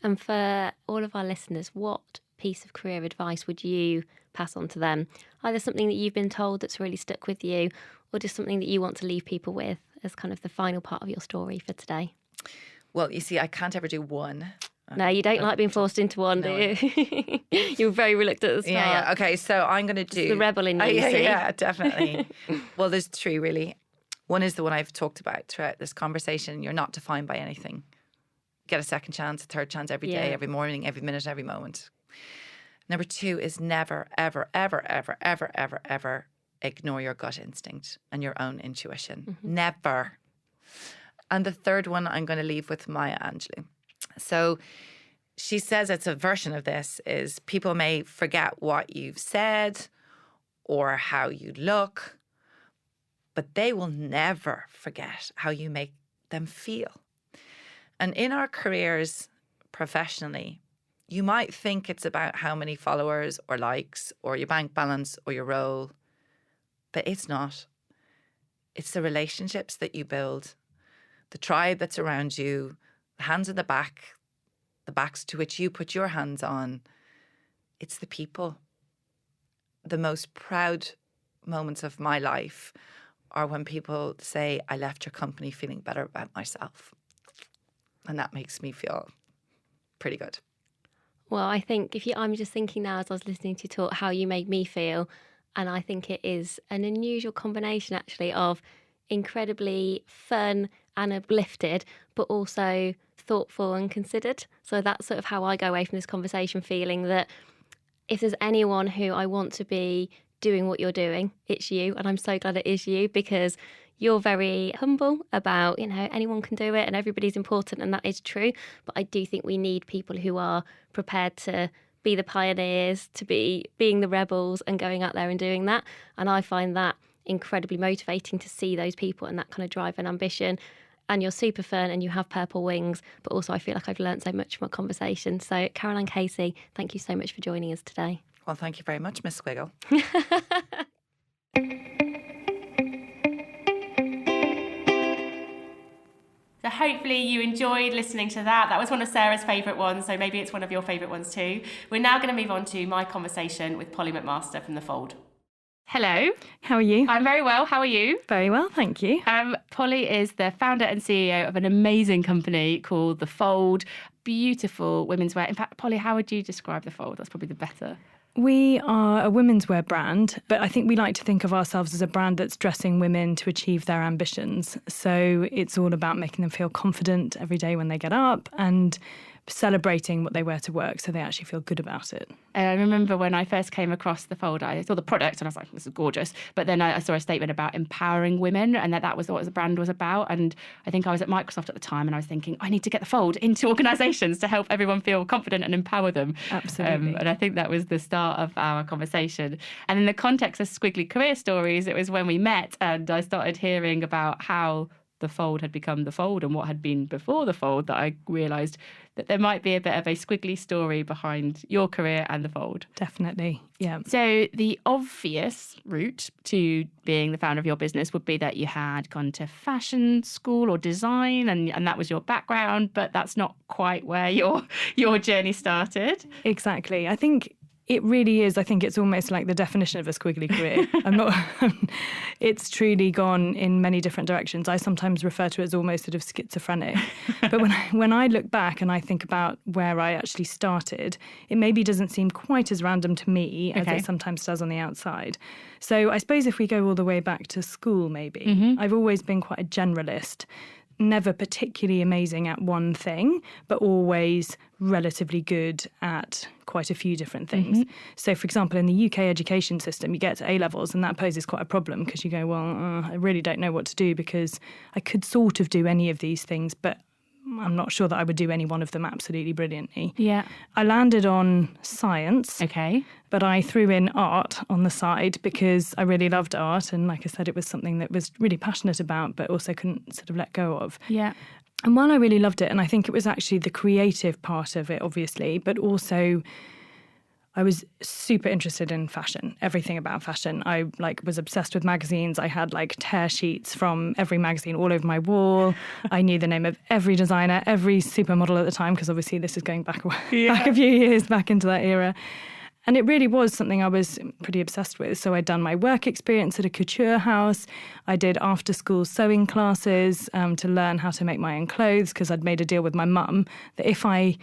And for all of our listeners, what piece of career advice would you pass on to them? Either something that you've been told that's really stuck with you, or just something that you want to leave people with as kind of the final part of your story for today? Well, you see, I can't ever do one. No, you don't like being forced into one, do you? You were very reluctant at the start. Yeah. Okay, so I'm going to do... It's the rebel in you, you see. Yeah, definitely. Well, there's three, really. One is the one I've talked about throughout this conversation. You're not defined by anything. Get a second chance, a third chance every day, every morning, every minute, every moment. Number two is never, ever, ever, ever, ever, ever, ever ignore your gut instinct and your own intuition. Mm-hmm. Never. And the third one I'm going to leave with Maya Angelou. So she says it's a version of this is people may forget what you've said or how you look, but they will never forget how you make them feel. And in our careers professionally, you might think it's about how many followers or likes or your bank balance or your role, but it's not. It's the relationships that you build, the tribe that's around you, the hands in the back, the backs to which you put your hands on. It's the people. The most proud moments of my life are when people say, I left your company feeling better about myself. And that makes me feel pretty good. Well, I think I'm just thinking now as I was listening to you talk how you made me feel. And I think it is an unusual combination actually of incredibly fun and uplifted, but also thoughtful and considered. So that's sort of how I go away from this conversation, feeling that if there's anyone who I want to be doing what you're doing, it's you. And I'm so glad it is you, because you're very humble about, anyone can do it and everybody's important, and that is true. But I do think we need people who are prepared to be the pioneers, to be being the rebels and going out there and doing that. And I find that incredibly motivating to see those people and that kind of drive and ambition. And you're super fun and you have purple wings, but also I feel like I've learned so much from our conversation. So Caroline Casey, thank you so much for joining us today. Well, thank you very much, Miss Squiggle. So hopefully you enjoyed listening to that. That was one of Sarah's favourite ones, so maybe it's one of your favourite ones too. We're now going to move on to my conversation with Polly McMaster from The Fold. Hello. How are you? I'm very well. How are you? Very well, thank you. Polly is the founder and CEO of an amazing company called The Fold. Beautiful women's wear. In fact, Polly, how would you describe The Fold? That's probably the better. We are a women's wear brand, but I think we like to think of ourselves as a brand that's dressing women to achieve their ambitions. So it's all about making them feel confident every day when they get up and celebrating what they wear to work so they actually feel good about it. I remember when I first came across The Fold, I saw the product and I was like, this is gorgeous. But then I saw a statement about empowering women and that was what the brand was about. And I think I was at Microsoft at the time and I was thinking, I need to get The Fold into organisations to help everyone feel confident and empower them. Absolutely. And I think that was the start of our conversation. And in the context of Squiggly Career Stories, it was when we met and I started hearing about how The Fold had become The Fold and what had been before The Fold that I realised that there might be a bit of a squiggly story behind your career and The Fold. Definitely, yeah. So the obvious route to being the founder of your business would be that you had gone to fashion school or design and that was your background, but that's not quite where your journey started. Exactly. I think it really is. I think it's almost like the definition of a squiggly career. It's truly gone in many different directions. I sometimes refer to it as almost sort of schizophrenic. But when I look back and I think about where I actually started, it maybe doesn't seem quite as random to me as it sometimes does on the outside. So I suppose if we go all the way back to school, maybe, I've always been quite a generalist. Never particularly amazing at one thing, but always relatively good at quite a few different things. So, for example, in the UK education system, you get to A-levels and that poses quite a problem because you go, well, I really don't know what to do because I could sort of do any of these things, but I'm not sure that I would do any one of them absolutely brilliantly. Yeah. I landed on science. Okay. But I threw in art on the side because I really loved art. And like I said, it was something that was really passionate about, but also couldn't sort of let go of. Yeah. And while I really loved it, and I think it was actually the creative part of it, obviously, but also I was super interested in fashion, everything about fashion. I was obsessed with magazines. I had tear sheets from every magazine all over my wall. I knew the name of every designer, every supermodel at the time, because obviously this is going back a few years back into that era. And it really was something I was pretty obsessed with. So I'd done my work experience at a couture house. I did after-school sewing classes to learn how to make my own clothes because I'd made a deal with my mum that if I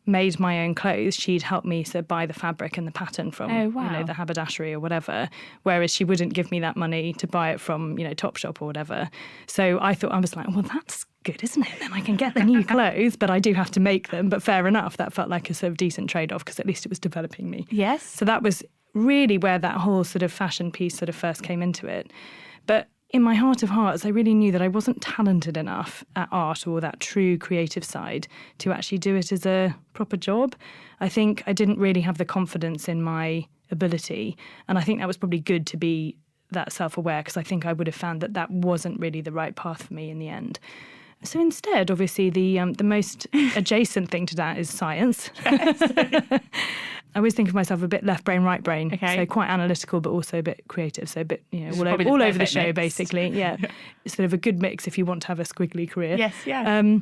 made my own clothes, she'd help me to buy the fabric and the pattern from the haberdashery or whatever, whereas she wouldn't give me that money to buy it from Topshop or whatever. So I was like, well, that's good, isn't it? Then I can get the new clothes, but I do have to make them. But fair enough, that felt like a sort of decent trade-off because at least it was developing me. Yes. So that was really where that whole sort of fashion piece sort of first came into it. But in my heart of hearts, I really knew that I wasn't talented enough at art or that true creative side to actually do it as a proper job. I think I didn't really have the confidence in my ability. And I think that was probably good to be that self-aware because I think I would have found that that wasn't really the right path for me in the end. So instead, obviously, the most adjacent thing to that is science. I always think of myself a bit left brain, right brain. Okay. So quite analytical, but also a bit creative. So a bit, all over the show, mix. basically. Yeah. It's sort of a good mix if you want to have a squiggly career. Yes, yeah.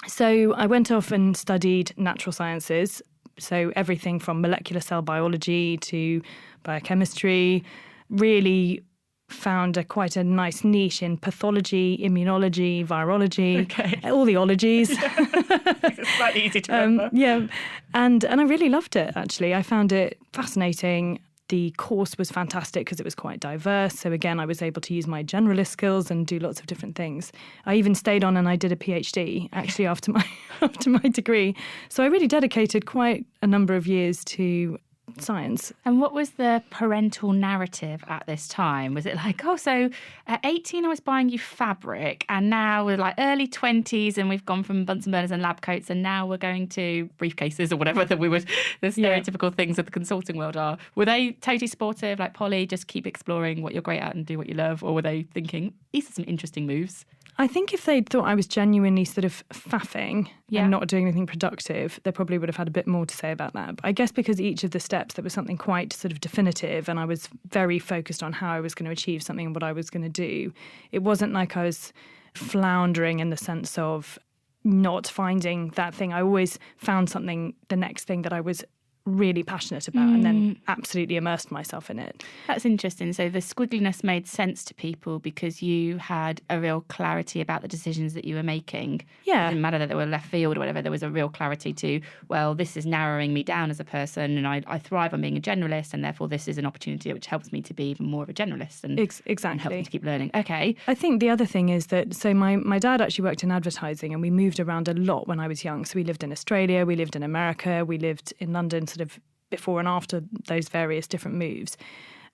So I went off and studied natural sciences. So everything from molecular cell biology to biochemistry, really found quite a nice niche in pathology, immunology, virology, all the ologies. It's quite easy to remember. Yeah, and I really loved it, actually. I found it fascinating. The course was fantastic because it was quite diverse. So again, I was able to use my generalist skills and do lots of different things. I even stayed on and I did a PhD, actually, after my degree. So I really dedicated quite a number of years to science. And what was the parental narrative at this time? Was it like, so at 18 I was buying you fabric and now we're early 20s and we've gone from Bunsen burners and lab coats and now we're going to briefcases or whatever the stereotypical things of the consulting world are. Were they totally supportive, like, Polly, just keep exploring what you're great at and do what you love? Or were they thinking, these are some interesting moves? I think if they'd thought I was genuinely sort of faffing and not doing anything productive, they probably would have had a bit more to say about that. But I guess because each of the steps, there was something quite sort of definitive and I was very focused on how I was going to achieve something and what I was going to do. It wasn't like I was floundering in the sense of not finding that thing. I always found something, the next thing that I was really passionate about and then absolutely immersed myself in it. That's interesting. So the squiggliness made sense to people because you had a real clarity about the decisions that you were making. Yeah. It didn't matter that they were left field or whatever. There was a real clarity to, well, this is narrowing me down as a person and I thrive on being a generalist, and therefore this is an opportunity which helps me to be even more of a generalist and, Exactly. and helps me to keep learning. Okay. I think the other thing is that, so my dad actually worked in advertising and we moved around a lot when I was young. So we lived in Australia, we lived in America, we lived in London sort of before and after those various different moves.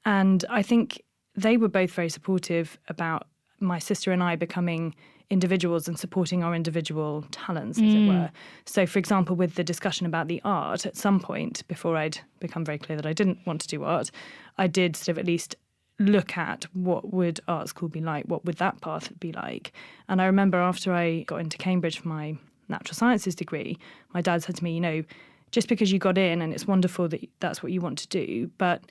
And I think they were both very supportive about my sister and I becoming individuals and supporting our individual talents, as it were. So, for example, with the discussion about the art, at some point, before I'd become very clear that I didn't want to do art, I did sort of at least look at what would art school be like, what would that path be like. And I remember after I got into Cambridge for my natural sciences degree, my dad said to me, you know, just because you got in and it's wonderful that that's what you want to do, but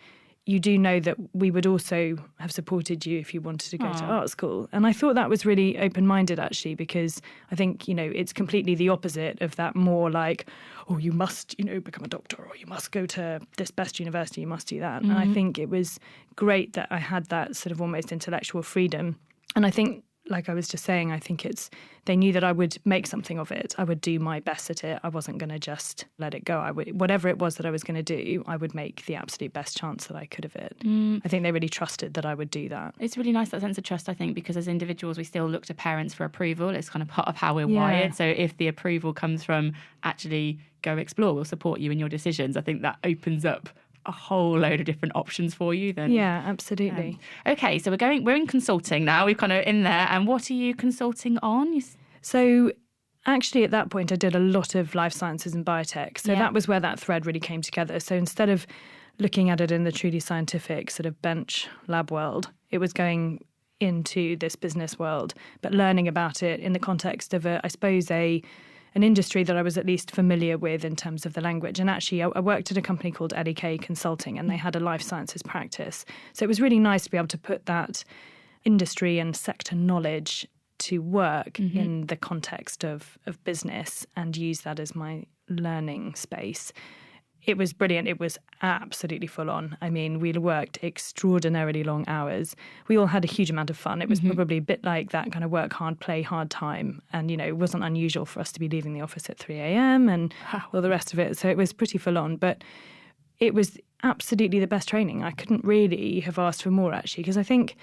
you do know that we would also have supported you if you wanted to go to art school. And I thought that was really open-minded, actually, because I think, you know, it's completely the opposite of that more like, oh, you must, you know, become a doctor or you must go to this best university, you must do that. And I think it was great that I had that sort of almost intellectual freedom. And I think, like I was just saying, I think they knew that I would make something of it. I would do my best at it. I wasn't going to just let it go. Whatever it was that I was going to do, I would make the absolute best chance that I could of it. I think they really trusted that I would do that. It's really nice, that sense of trust, I think, because as individuals, we still look to parents for approval. It's kind of part of how we're wired. So if the approval comes from actually go explore, we'll support you in your decisions, I think that opens up a whole load of different options for you then. Yeah, absolutely. Okay, so we're in consulting now. We're kind of in there. And what are you consulting on? So actually at that point I did a lot of life sciences and biotech. So that was where that thread really came together. So instead of looking at it in the truly scientific sort of bench lab world, it was going into this business world, but learning about it in the context of an industry that I was at least familiar with in terms of the language. And actually, I worked at a company called LEK Consulting, and they had a life sciences practice. So it was really nice to be able to put that industry and sector knowledge to work in the context of business and use that as my learning space. It was brilliant. It was absolutely full on. I mean, we worked extraordinarily long hours. We all had a huge amount of fun. It was probably a bit like that kind of work hard, play hard time. And, you know, it wasn't unusual for us to be leaving the office at 3 a.m. and all the rest of it. So it was pretty full on. But it was absolutely the best training. I couldn't really have asked for more, actually, because I think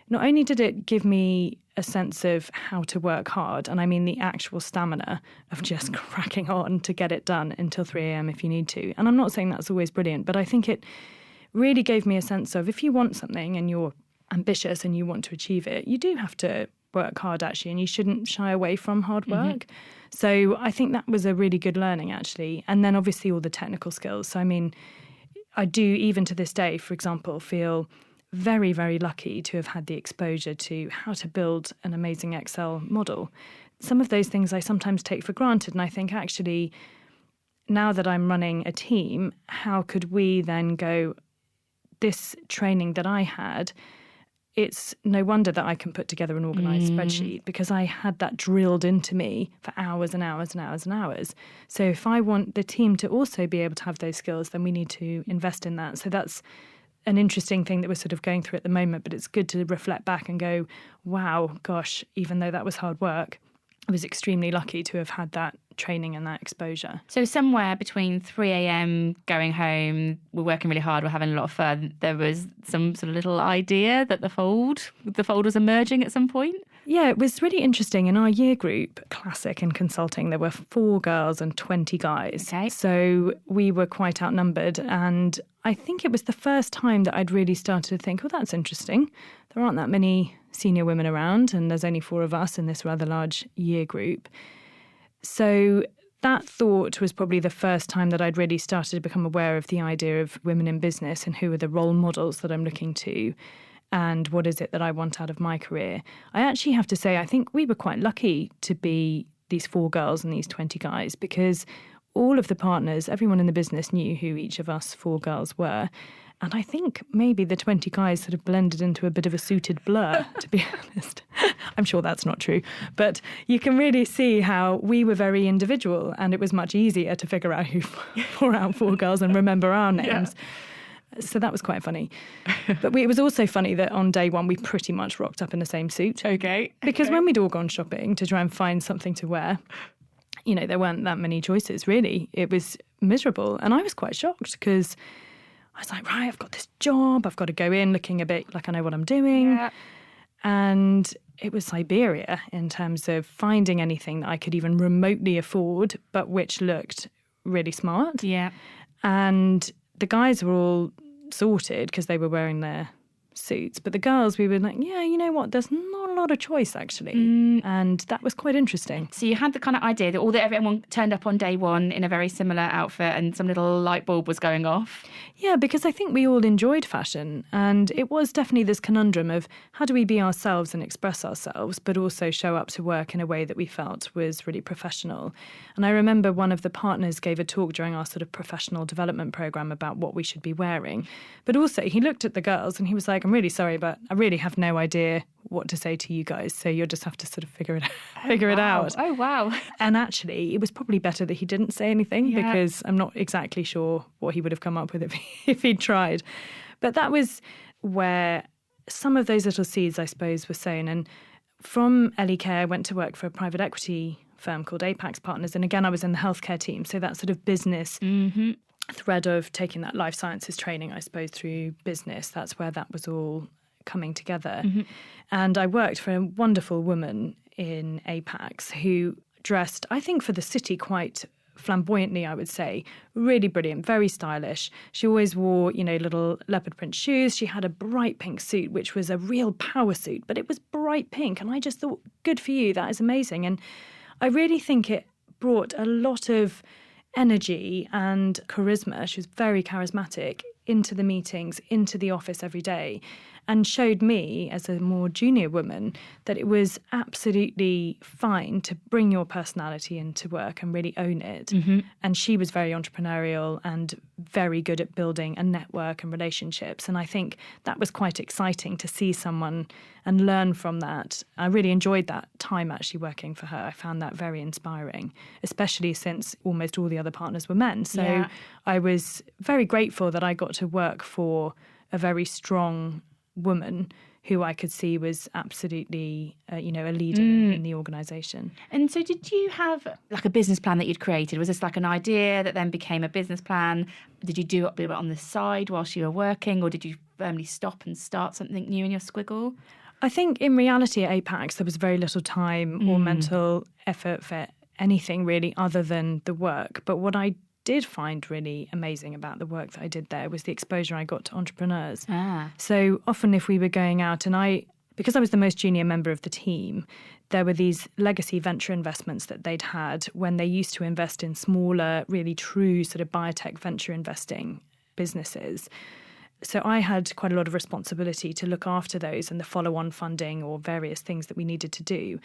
not only did it give me a sense of how to work hard, and I mean the actual stamina of just cracking on to get it done until 3 a.m. if you need to. And I'm not saying that's always brilliant, but I think it really gave me a sense of if you want something and you're ambitious and you want to achieve it, you do have to work hard, actually, and you shouldn't shy away from hard work. So I think that was a really good learning, actually. And then obviously all the technical skills. So I mean, I do, even to this day, for example, feel very, very lucky to have had the exposure to how to build an amazing Excel model. Some of those things I sometimes take for granted, and I think actually now that I'm running a team, how could we then go, this training that I had, it's no wonder that I can put together an organised spreadsheet because I had that drilled into me for hours and hours and hours and hours. So if I want the team to also be able to have those skills, then we need to invest in that. So that's an interesting thing that we're sort of going through at the moment, but it's good to reflect back and go, wow, gosh, even though that was hard work, I was extremely lucky to have had that training and that exposure. So somewhere between 3 a.m. going home, we're working really hard, we're having a lot of fun, there was some sort of little idea that the fold was emerging at some point? Yeah, it was really interesting. In our year group, classic in consulting, there were 4 girls and 20 guys. Okay. So we were quite outnumbered. And I think it was the first time that I'd really started to think, well, that's interesting. There aren't that many senior women around, and there's only 4 of us in this rather large year group. So that thought was probably the first time that I'd really started to become aware of the idea of women in business and who are the role models that I'm looking to. And what is it that I want out of my career? I actually have to say, I think we were quite lucky to be these 4 girls and these 20 guys, because all of the partners, everyone in the business knew who each of us 4 girls were. And I think maybe the 20 guys sort of blended into a bit of a suited blur, to be honest. I'm sure that's not true. But you can really see how we were very individual, and it was much easier to figure out who 4 out 4 girls and remember our names. Yeah. So that was quite funny. But it was also funny that on day one, we pretty much rocked up in the same suit. Okay. Because when we'd all gone shopping to try and find something to wear, you know, there weren't that many choices, really. It was miserable. And I was quite shocked because I was like, right, I've got this job. I've got to go in looking a bit like I know what I'm doing. Yeah. And it was Siberia in terms of finding anything that I could even remotely afford, but which looked really smart. Yeah. And the guys were all sorted because they were wearing their suits. But the girls, we were like, yeah, you know what? There's not a lot of choice, actually. And that was quite interesting. So you had the kind of idea that everyone turned up on day one in a very similar outfit and some little light bulb was going off? Yeah, because I think we all enjoyed fashion. And it was definitely this conundrum of how do we be ourselves and express ourselves, but also show up to work in a way that we felt was really professional. And I remember one of the partners gave a talk during our sort of professional development program about what we should be wearing. But also he looked at the girls and he was like, I'm really sorry, but I really have no idea what to say to you guys. So you'll just have to sort of figure it out. Oh, wow. And actually, it was probably better that he didn't say anything because I'm not exactly sure what he would have come up with if he'd tried. But that was where some of those little seeds, I suppose, were sown. And from Ellie Care, I went to work for a private equity firm called Apex Partners. And again, I was in the healthcare team. So that sort of business thread of taking that life sciences training, I suppose, through business, that's where that was all coming together. And I worked for a wonderful woman in Apex who dressed, I think, for the city quite flamboyantly, I would say. Really brilliant, very stylish. She always wore, you know, little leopard print shoes. She had a bright pink suit, which was a real power suit, but it was bright pink. And I just thought, good for you, that is amazing. And I really think it brought a lot of energy and charisma. She was very charismatic into the meetings, into the office every day, and showed me as a more junior woman that it was absolutely fine to bring your personality into work and really own it. And she was very entrepreneurial and very good at building a network and relationships. And I think that was quite exciting to see someone and learn from that. I really enjoyed that time actually working for her. I found that very inspiring, especially since almost all the other partners were men. So I was very grateful that I got to work for a very strong woman who I could see was absolutely, a leader in the organisation. And so did you have like a business plan that you'd created? Was this like an idea that then became a business plan? Did you do it a bit on the side whilst you were working, or did you firmly stop and start something new in your squiggle? I think in reality at Apex there was very little time or mental effort for anything really other than the work. But what I did find really amazing about the work that I did there was the exposure I got to entrepreneurs. So often if we were going out, and because I was the most junior member of the team, there were these legacy venture investments that they'd had when they used to invest in smaller, really true sort of biotech venture investing businesses. So I had quite a lot of responsibility to look after those and the follow-on funding or various things that we needed to do.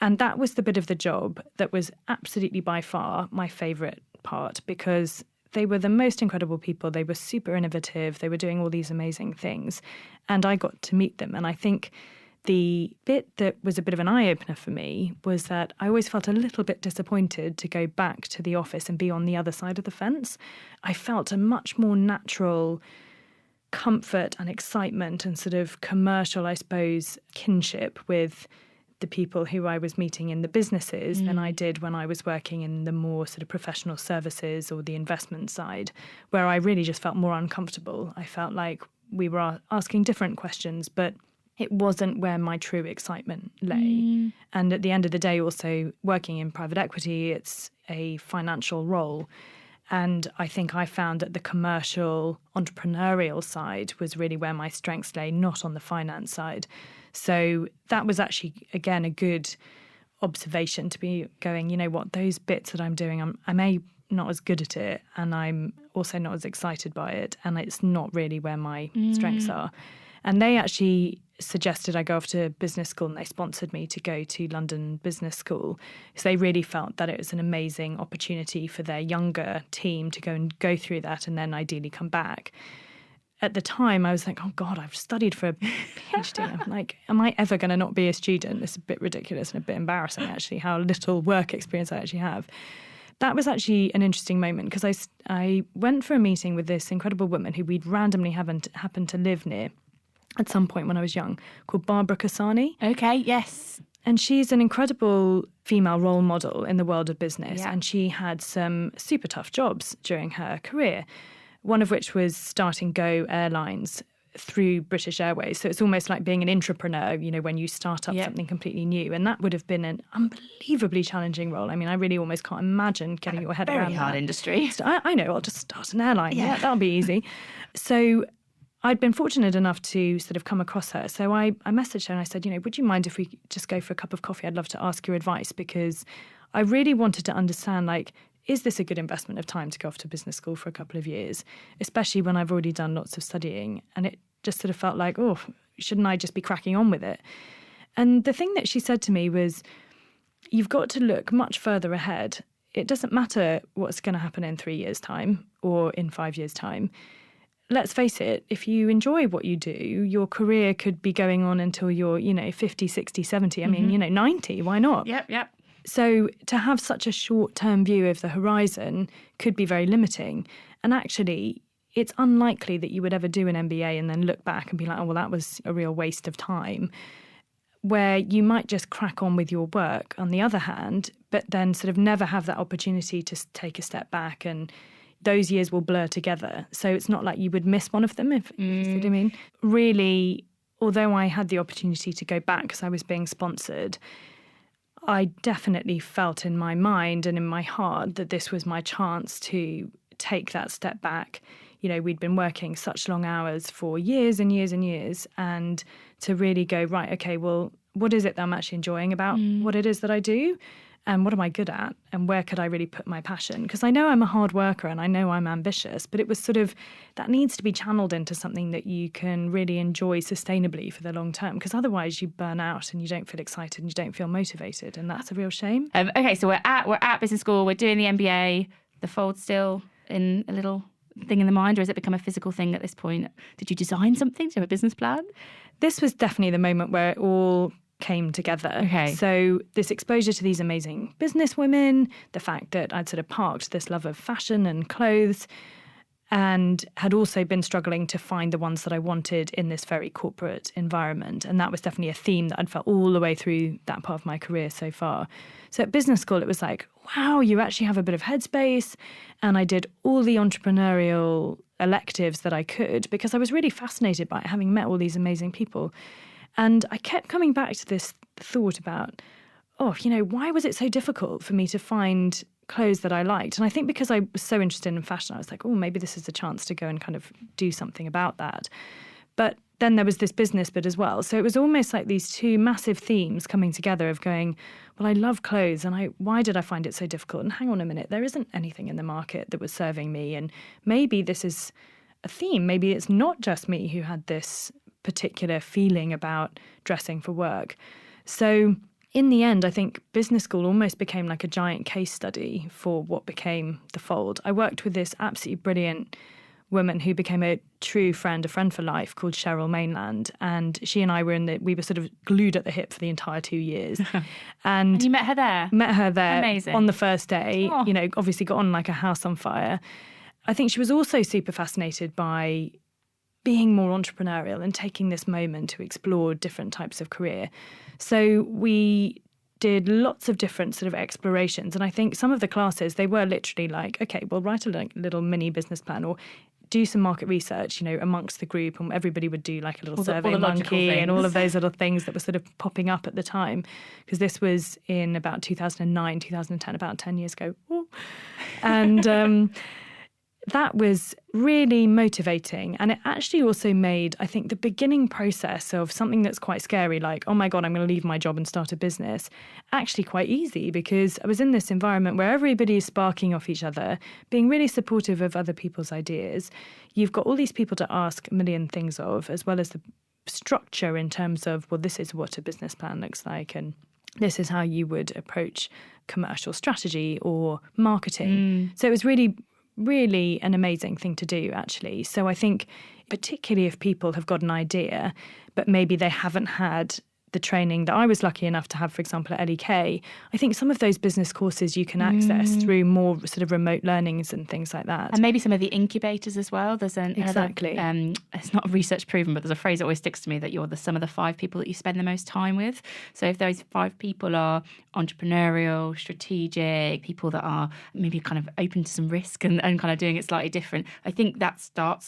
And that was the bit of the job that was absolutely by far my favourite part, because they were the most incredible people. They were super innovative. They were doing all these amazing things. And I got to meet them. And I think the bit that was a bit of an eye-opener for me was that I always felt a little bit disappointed to go back to the office and be on the other side of the fence. I felt a much more natural comfort and excitement and sort of commercial, I suppose, kinship with the people who I was meeting in the businesses than I did when I was working in the more sort of professional services or the investment side, where I really just felt more uncomfortable. I felt like we were asking different questions, but it wasn't where my true excitement lay. And at the end of the day, also working in private equity, it's a financial role. And I think I found that the commercial, entrepreneurial side was really where my strengths lay, not on the finance side. So that was actually, again, a good observation to be going, you know what, those bits that I'm doing, I may not as good at it, and I'm also not as excited by it, and it's not really where my strengths are. And they actually suggested I go off to business school, and they sponsored me to go to London Business School. So they really felt that it was an amazing opportunity for their younger team to go through that and then ideally come back. at the time I was like, oh God, I've studied for a PhD. I'm like, am I ever going to not be a student? It's a bit ridiculous and a bit embarrassing, actually, how little work experience I actually have. That was actually an interesting moment because I went for a meeting with this incredible woman who we'd randomly happened to live near at some point when I was young, called Barbara Kasani. Okay, yes. And she's an incredible female role model in the world of business. Yeah. And she had some super tough jobs during her career, one of which was starting Go Airlines through British Airways. So it's almost like being an intrapreneur, you know, when you start up something completely new. And that would have been an unbelievably challenging role. I mean, I really almost can't imagine getting your head around that. Very hard industry. So I know, I'll just start an airline. Yeah, that'll be easy. So I'd been fortunate enough to sort of come across her. So I messaged her and I said, you know, would you mind if we just go for a cup of coffee? I'd love to ask your advice because I really wanted to understand, like, is this a good investment of time to go off to business school for a couple of years, especially when I've already done lots of studying? And it just sort of felt like, oh, shouldn't I just be cracking on with it? And the thing that she said to me was, you've got to look much further ahead. It doesn't matter what's going to happen in 3 years' time or in 5 years' time. Let's face it, if you enjoy what you do, your career could be going on until you're, you know, 50, 60, 70, I mean, you know, 90, why not? Yep. So to have such a short-term view of the horizon could be very limiting. And actually, it's unlikely that you would ever do an MBA and then look back and be like, oh, well, that was a real waste of time, where you might just crack on with your work on the other hand, but then sort of never have that opportunity to take a step back, and those years will blur together. So it's not like you would miss one of them, if you see what I mean. Really, although I had the opportunity to go back because I was being sponsored, I definitely felt in my mind and in my heart that this was my chance to take that step back. You know, we'd been working such long hours for years and years and years, and to really go, right, okay, well, what is it that I'm actually enjoying about what it is that I do? And what am I good at? And where could I really put my passion? Because I know I'm a hard worker and I know I'm ambitious, but it was sort of, that needs to be channeled into something that you can really enjoy sustainably for the long term. Because otherwise you burn out and you don't feel excited and you don't feel motivated. And that's a real shame. Okay, so we're at business school, we're doing the MBA, the fold's still in a little thing in the mind, or has it become a physical thing at this point? Did you design something? Do you have a business plan? This was definitely the moment where it all came together. Okay. So this exposure to these amazing business women, the fact that I'd sort of parked this love of fashion and clothes, and had also been struggling to find the ones that I wanted in this very corporate environment. And that was definitely a theme that I'd felt all the way through that part of my career so far. So at business school, it was like, wow, you actually have a bit of headspace. And I did all the entrepreneurial electives that I could because I was really fascinated by it, having met all these amazing people. And I kept coming back to this thought about, oh, you know, why was it so difficult for me to find clothes that I liked? And I think because I was so interested in fashion, I was like, oh, maybe this is a chance to go and kind of do something about that. But then there was this business bit as well. So it was almost like these two massive themes coming together of going, well, I love clothes and why did I find it so difficult? And hang on a minute, there isn't anything in the market that was serving me. And maybe this is a theme. Maybe it's not just me who had this particular feeling about dressing for work. So in the end, I think business school almost became like a giant case study for what became The Fold. I worked with this absolutely brilliant woman who became a true friend, a friend for life, called Cheryl Mainland. And she and I we were sort of glued at the hip for the entire 2 years. And you met her there? Met her there. Amazing. On the first day. Oh. You know, obviously got on like a house on fire. I think she was also super fascinated by being more entrepreneurial and taking this moment to explore different types of career. So we did lots of different sort of explorations. And I think some of the classes, they were literally like, okay, well, write a little mini business plan or do some market research, you know, amongst the group. And everybody would do like a little survey monkey and all of those little things that were sort of popping up at the time. Because this was in about 2009, 2010, about 10 years ago. Ooh. And that was really motivating. And it actually also made, I think, the beginning process of something that's quite scary, like, oh my God, I'm going to leave my job and start a business, actually quite easy, because I was in this environment where everybody is sparking off each other, being really supportive of other people's ideas. You've got all these people to ask a million things of, as well as the structure in terms of, well, this is what a business plan looks like, and this is how you would approach commercial strategy or marketing. So it was really an amazing thing to do, actually. So I think particularly if people have got an idea, but maybe they haven't had the training that I was lucky enough to have, for example, at LEK, I think some of those business courses you can access through more sort of remote learnings and things like that. And maybe some of the incubators as well. There's Exactly. It's not research proven, but there's a phrase that always sticks to me that you're the sum of the 5 people that you spend the most time with. So if those 5 people are entrepreneurial, strategic, people that are maybe kind of open to some risk and kind of doing it slightly different, I think that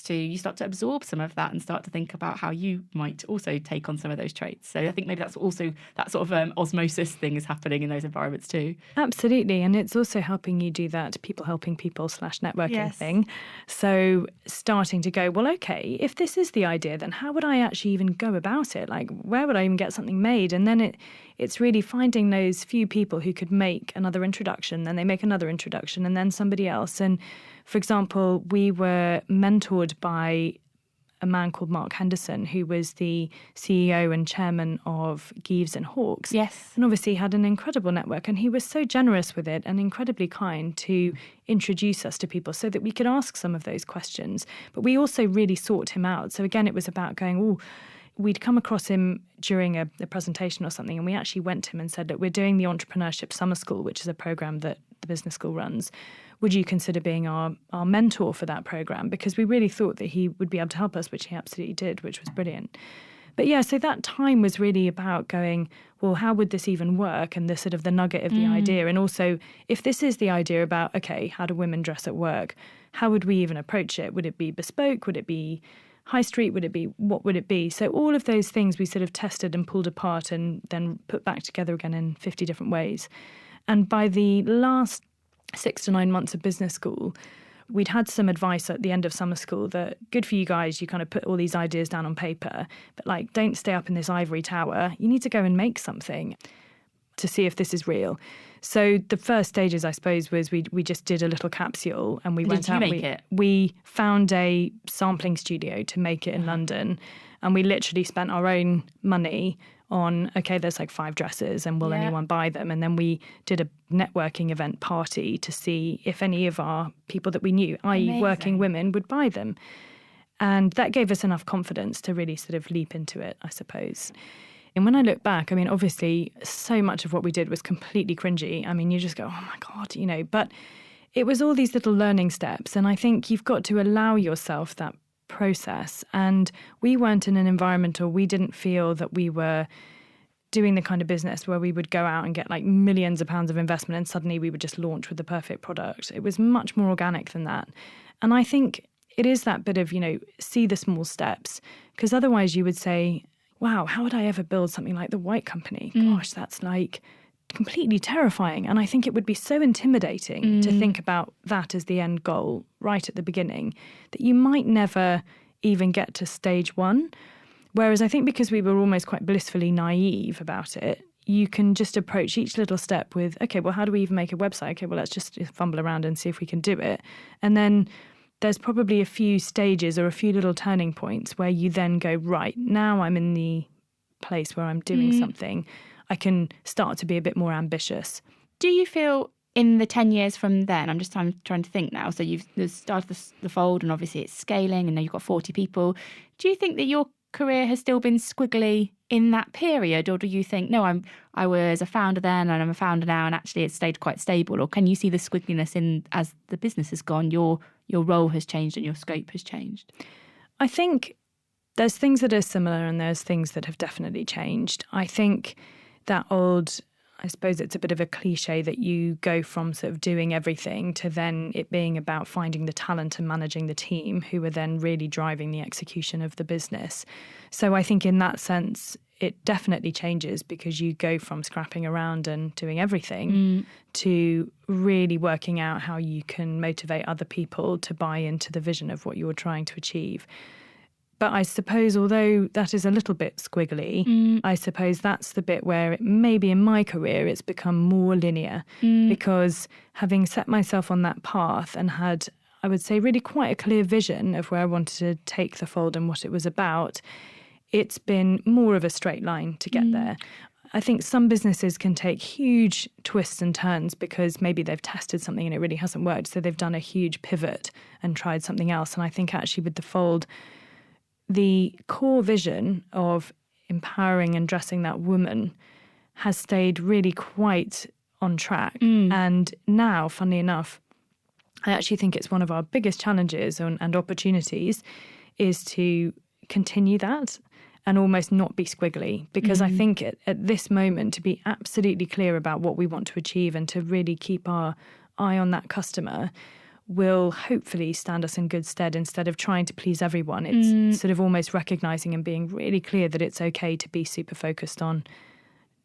you start to absorb some of that and start to think about how you might also take on some of those traits. So I think maybe that's also that sort of osmosis thing is happening in those environments too. Absolutely. And it's also helping you do that people helping people / networking thing. So starting to go, well, okay, if this is the idea, then how would I actually even go about it? Like, where would I even get something made? And then it's really finding those few people who could make another introduction, then they make another introduction, and then somebody else. And for example, we were mentored by a man called Mark Henderson, who was the CEO and chairman of Geeves and Hawkes. Yes. And obviously had an incredible network. And he was so generous with it and incredibly kind to introduce us to people so that we could ask some of those questions. But we also really sought him out. So again, it was about going, we'd come across him during a presentation or something, and we actually went to him and said, look, we're doing the Entrepreneurship Summer School, which is a program that the business school runs. Would you consider being our mentor for that program? Because we really thought that he would be able to help us, which he absolutely did, which was brilliant. But yeah, so that time was really about going, well, how would this even work? And the sort of the nugget of the idea. And also, if this is the idea about, okay, how do women dress at work? How would we even approach it? Would it be bespoke? Would it be high street? What would it be? So all of those things we sort of tested and pulled apart and then put back together again in 50 different ways. And by the last 6 to 9 months of business school, we'd had some advice at the end of summer school that good for you guys, you kind of put all these ideas down on paper, but like don't stay up in this ivory tower. You need to go and make something to see if this is real. So the first stages, I suppose, was we just did a little capsule and we went out. We found a sampling studio to make it in London, and we literally spent our own money on, okay, there's like 5 dresses and will anyone buy them? And then we did a networking event party to see if any of our people that we knew, i.e. working women, would buy them. And that gave us enough confidence to really sort of leap into it, I suppose. And when I look back, I mean, obviously so much of what we did was completely cringy. I mean, you just go, oh my God, but it was all these little learning steps. And I think you've got to allow yourself that process. And we weren't in an environment, or we didn't feel that we were doing the kind of business where we would go out and get like millions of pounds of investment and suddenly we would just launch with the perfect product. It was much more organic than that. And I think it is that bit of, see the small steps, because otherwise you would say, wow, how would I ever build something like the White Company? Gosh, that's like completely terrifying. And I think it would be so intimidating to think about that as the end goal right at the beginning that you might never even get to stage 1. Whereas I think because we were almost quite blissfully naive about it, you can just approach each little step with, okay, well, how do we even make a website? Okay, well, let's just fumble around and see if we can do it. And then there's probably a few stages or a few little turning points where you then go, right, now I'm in the place where I'm doing something. I can start to be a bit more ambitious. Do you feel in the 10 years from then, I'm trying to think now, so you've started the Fold and obviously it's scaling and now you've got 40 people. Do you think that your career has still been squiggly in that period, or do you think, no, I was a founder then and I'm a founder now and actually it's stayed quite stable? Or can you see the squiggliness in as the business has gone, your role has changed and your scope has changed? I think there's things that are similar and there's things that have definitely changed. I think that I suppose it's a bit of a cliche that you go from sort of doing everything to then it being about finding the talent and managing the team who are then really driving the execution of the business. So I think in that sense, it definitely changes because you go from scrapping around and doing everything to really working out how you can motivate other people to buy into the vision of what you're trying to achieve. But I suppose, although that is a little bit squiggly, I suppose that's the bit where maybe in my career it's become more linear because having set myself on that path and had, I would say, really quite a clear vision of where I wanted to take the Fold and what it was about, it's been more of a straight line to get there. I think some businesses can take huge twists and turns because maybe they've tested something and it really hasn't worked. So they've done a huge pivot and tried something else. And I think actually with the Fold, the core vision of empowering and dressing that woman has stayed really quite on track. And now, funnily enough, I actually think it's one of our biggest challenges and opportunities is to continue that and almost not be squiggly. Because I think at this moment, to be absolutely clear about what we want to achieve and to really keep our eye on that customer will hopefully stand us in good stead instead of trying to please everyone. It's sort of almost recognising and being really clear that it's okay to be super focused on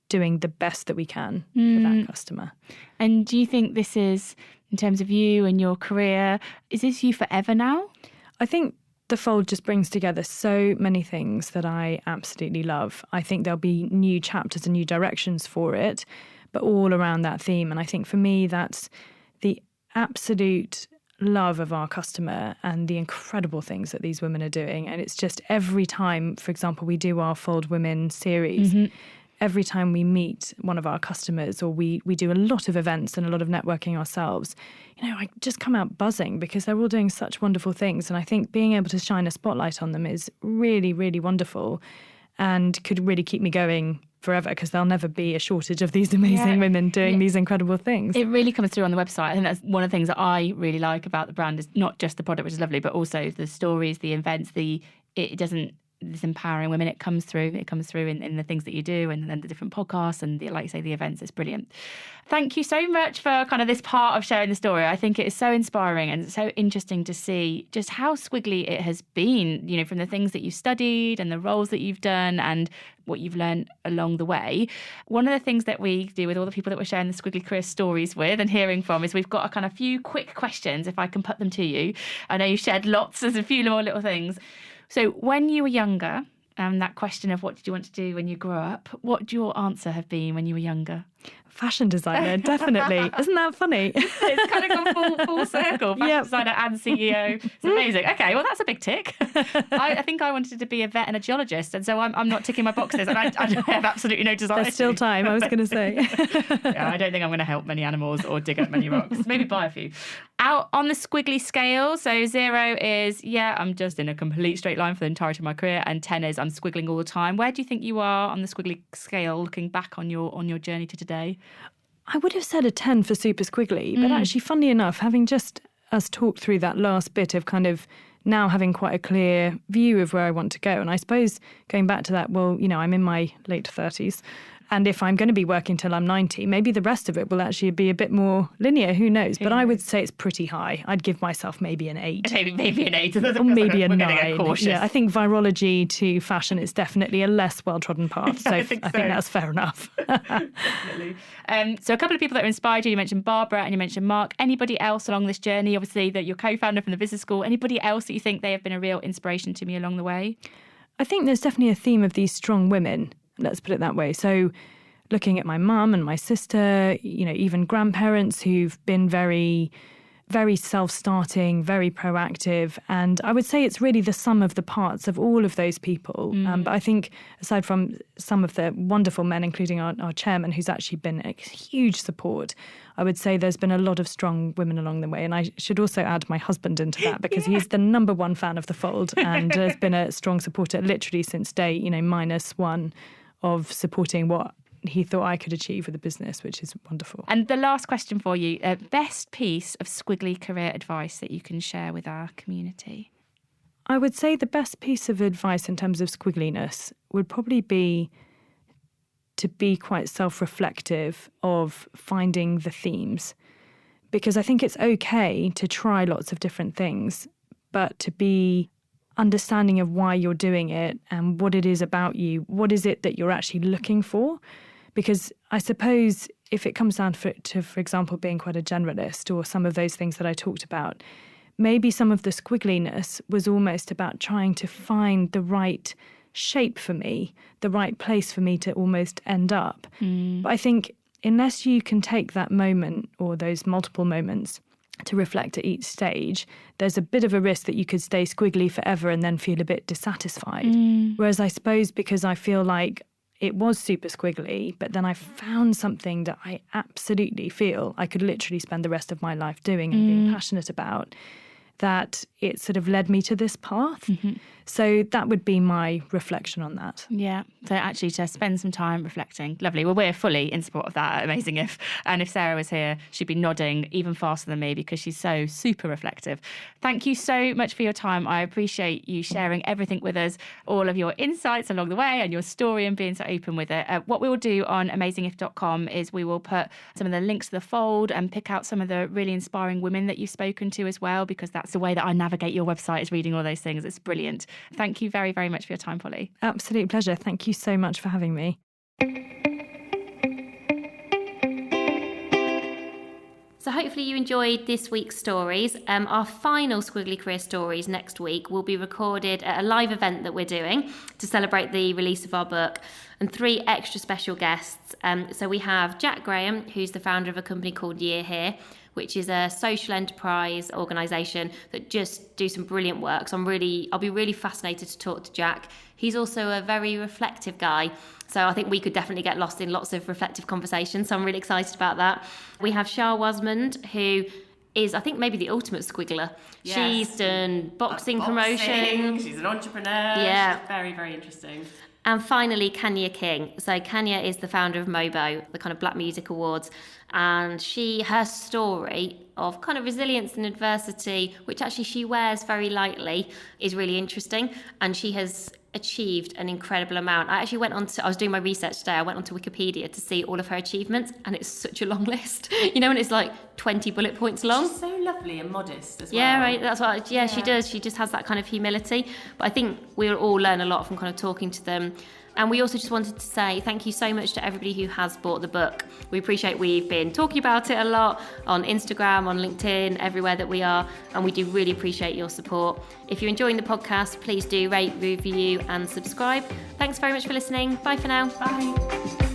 doing the best that we can for that customer. And do you think this is, in terms of you and your career, is this you forever now? I think the Fold just brings together so many things that I absolutely love. I think there'll be new chapters and new directions for it, but all around that theme. And I think for me, that's the absolute love of our customer and the incredible things that these women are doing. And it's just every time, for example, we do our Fold Women series, every time we meet one of our customers or we do a lot of events and a lot of networking ourselves, I just come out buzzing because they're all doing such wonderful things. And I think being able to shine a spotlight on them is really, really wonderful and could really keep me going forever because there'll never be a shortage of these amazing women doing these incredible things. It really comes through on the website. I think that's one of the things that I really like about the brand is not just the product, which is lovely, but also the stories, the events, this empowering women, it comes through in the things that you do and then the different podcasts and like you say, the events. It's brilliant. Thank you so much for kind of this part of sharing the story. I think it is so inspiring and so interesting to see just how squiggly it has been, from the things that you studied and the roles that you've done and what you've learned along the way. One of the things that we do with all the people that we're sharing the Squiggly Career stories with and hearing from is we've got a kind of few quick questions, if I can put them to you. I know you shared lots, there's a few more little things. So when you were younger, that question of what did you want to do when you grew up, what would your answer have been when you were younger? Fashion designer, definitely. Isn't that funny? It's kind of gone full circle. Fashion designer and CEO. It's amazing. Okay, well, that's a big tick. I think I wanted to be a vet and a geologist, and so I'm not ticking my boxes, and I have absolutely no desire. There's still time, I was going to say. Yeah, I don't think I'm going to help many animals or dig up many rocks. Maybe buy a few. Out on the squiggly scale, so 0 is, I'm just in a complete straight line for the entirety of my career, and 10 is I'm squiggling all the time. Where do you think you are on the squiggly scale looking back on your journey to today? I would have said a 10 for super squiggly, but actually, funnily enough, having just us talked through that last bit of kind of now having quite a clear view of where I want to go. And I suppose going back to that, well, I'm in my late 30s. And if I'm going to be working till I'm 90, maybe the rest of it will actually be a bit more linear. Who knows? But I would say it's pretty high. I'd give myself maybe an 8. Maybe an 8. Or maybe a 9. Cautious. Yeah, I think virology to fashion is definitely a less well-trodden path. So I think that's fair enough. Definitely. So a couple of people that inspired you mentioned Barbara and you mentioned Mark. Anybody else along this journey? Obviously, that you're co-founder from the business school. Anybody else that you think they have been a real inspiration to me along the way? I think there's definitely a theme of these strong women. Let's put it that way. So looking at my mum and my sister, even grandparents who've been very, very self-starting, very proactive. And I would say it's really the sum of the parts of all of those people. But I think aside from some of the wonderful men, including our chairman, who's actually been a huge support, I would say there's been a lot of strong women along the way. And I should also add my husband into that because he's the number one fan of the Fold and has been a strong supporter literally since day, -1 of supporting what he thought I could achieve with the business, which is wonderful. And the last question for you, best piece of Squiggly career advice that you can share with our community? I would say the best piece of advice in terms of squiggliness would probably be to be quite self-reflective of finding the themes. Because I think it's okay to try lots of different things, but to be understanding of why you're doing it and what it is about you. What is it that you're actually looking for? Because I suppose if it comes down to, for example, being quite a generalist or some of those things that I talked about, maybe some of the squiggliness was almost about trying to find the right shape for me, the right place for me to almost end up. But I think unless you can take that moment or those multiple moments to reflect at each stage, there's a bit of a risk that you could stay squiggly forever and then feel a bit dissatisfied. Whereas I suppose because I feel like it was super squiggly, but then I found something that I absolutely feel I could literally spend the rest of my life doing and being passionate about, that it sort of led me to this path. So that would be my reflection on that. Yeah. So actually to spend some time reflecting. Lovely. Well, we're fully in support of that at Amazing If. And if Sarah was here, she'd be nodding even faster than me because she's so super reflective. Thank you so much for your time. I appreciate you sharing everything with us, all of your insights along the way and your story and being so open with it. What we will do on amazingif.com is we will put some of the links to the fold and pick out some of the really inspiring women that you've spoken to as well, because that's the way that I navigate your website, is reading all those things. It's brilliant. Thank you very, very much for your time, Polly. Absolute pleasure. Thank you so much for having me. So hopefully you enjoyed this week's stories. Our final Squiggly Career stories next week will be recorded at a live event that we're doing to celebrate the release of our book, and 3 extra special guests. So we have Jack Graham, who's the founder of a company called Year Here, which is a social enterprise organisation that just do some brilliant work. So I'll be really fascinated to talk to Jack. He's also a very reflective guy. So I think we could definitely get lost in lots of reflective conversations. So I'm really excited about that. We have Shah Wasmond, who is, I think, maybe the ultimate squiggler. Yes. She's done boxing promotion. She's an entrepreneur. Yeah. She's very, very interesting. And finally, Kanya King. So Kanya is the founder of MOBO, the kind of Black Music Awards. And her story of kind of resilience and adversity, which actually she wears very lightly, is really interesting. And she has achieved an incredible amount. I was doing my research today, I went onto Wikipedia to see all of her achievements, and it's such a long list. You know, and it's like 20 bullet points long. She's so lovely and modest as well. Yeah, right. That's what. Yeah, she does. She just has that kind of humility. But I think we'll all learn a lot from kind of talking to them. And we also just wanted to say thank you so much to everybody who has bought the book. We appreciate we've been talking about it a lot on Instagram, on LinkedIn, everywhere that we are. And we do really appreciate your support. If you're enjoying the podcast, please do rate, review and subscribe. Thanks very much for listening. Bye for now. Bye.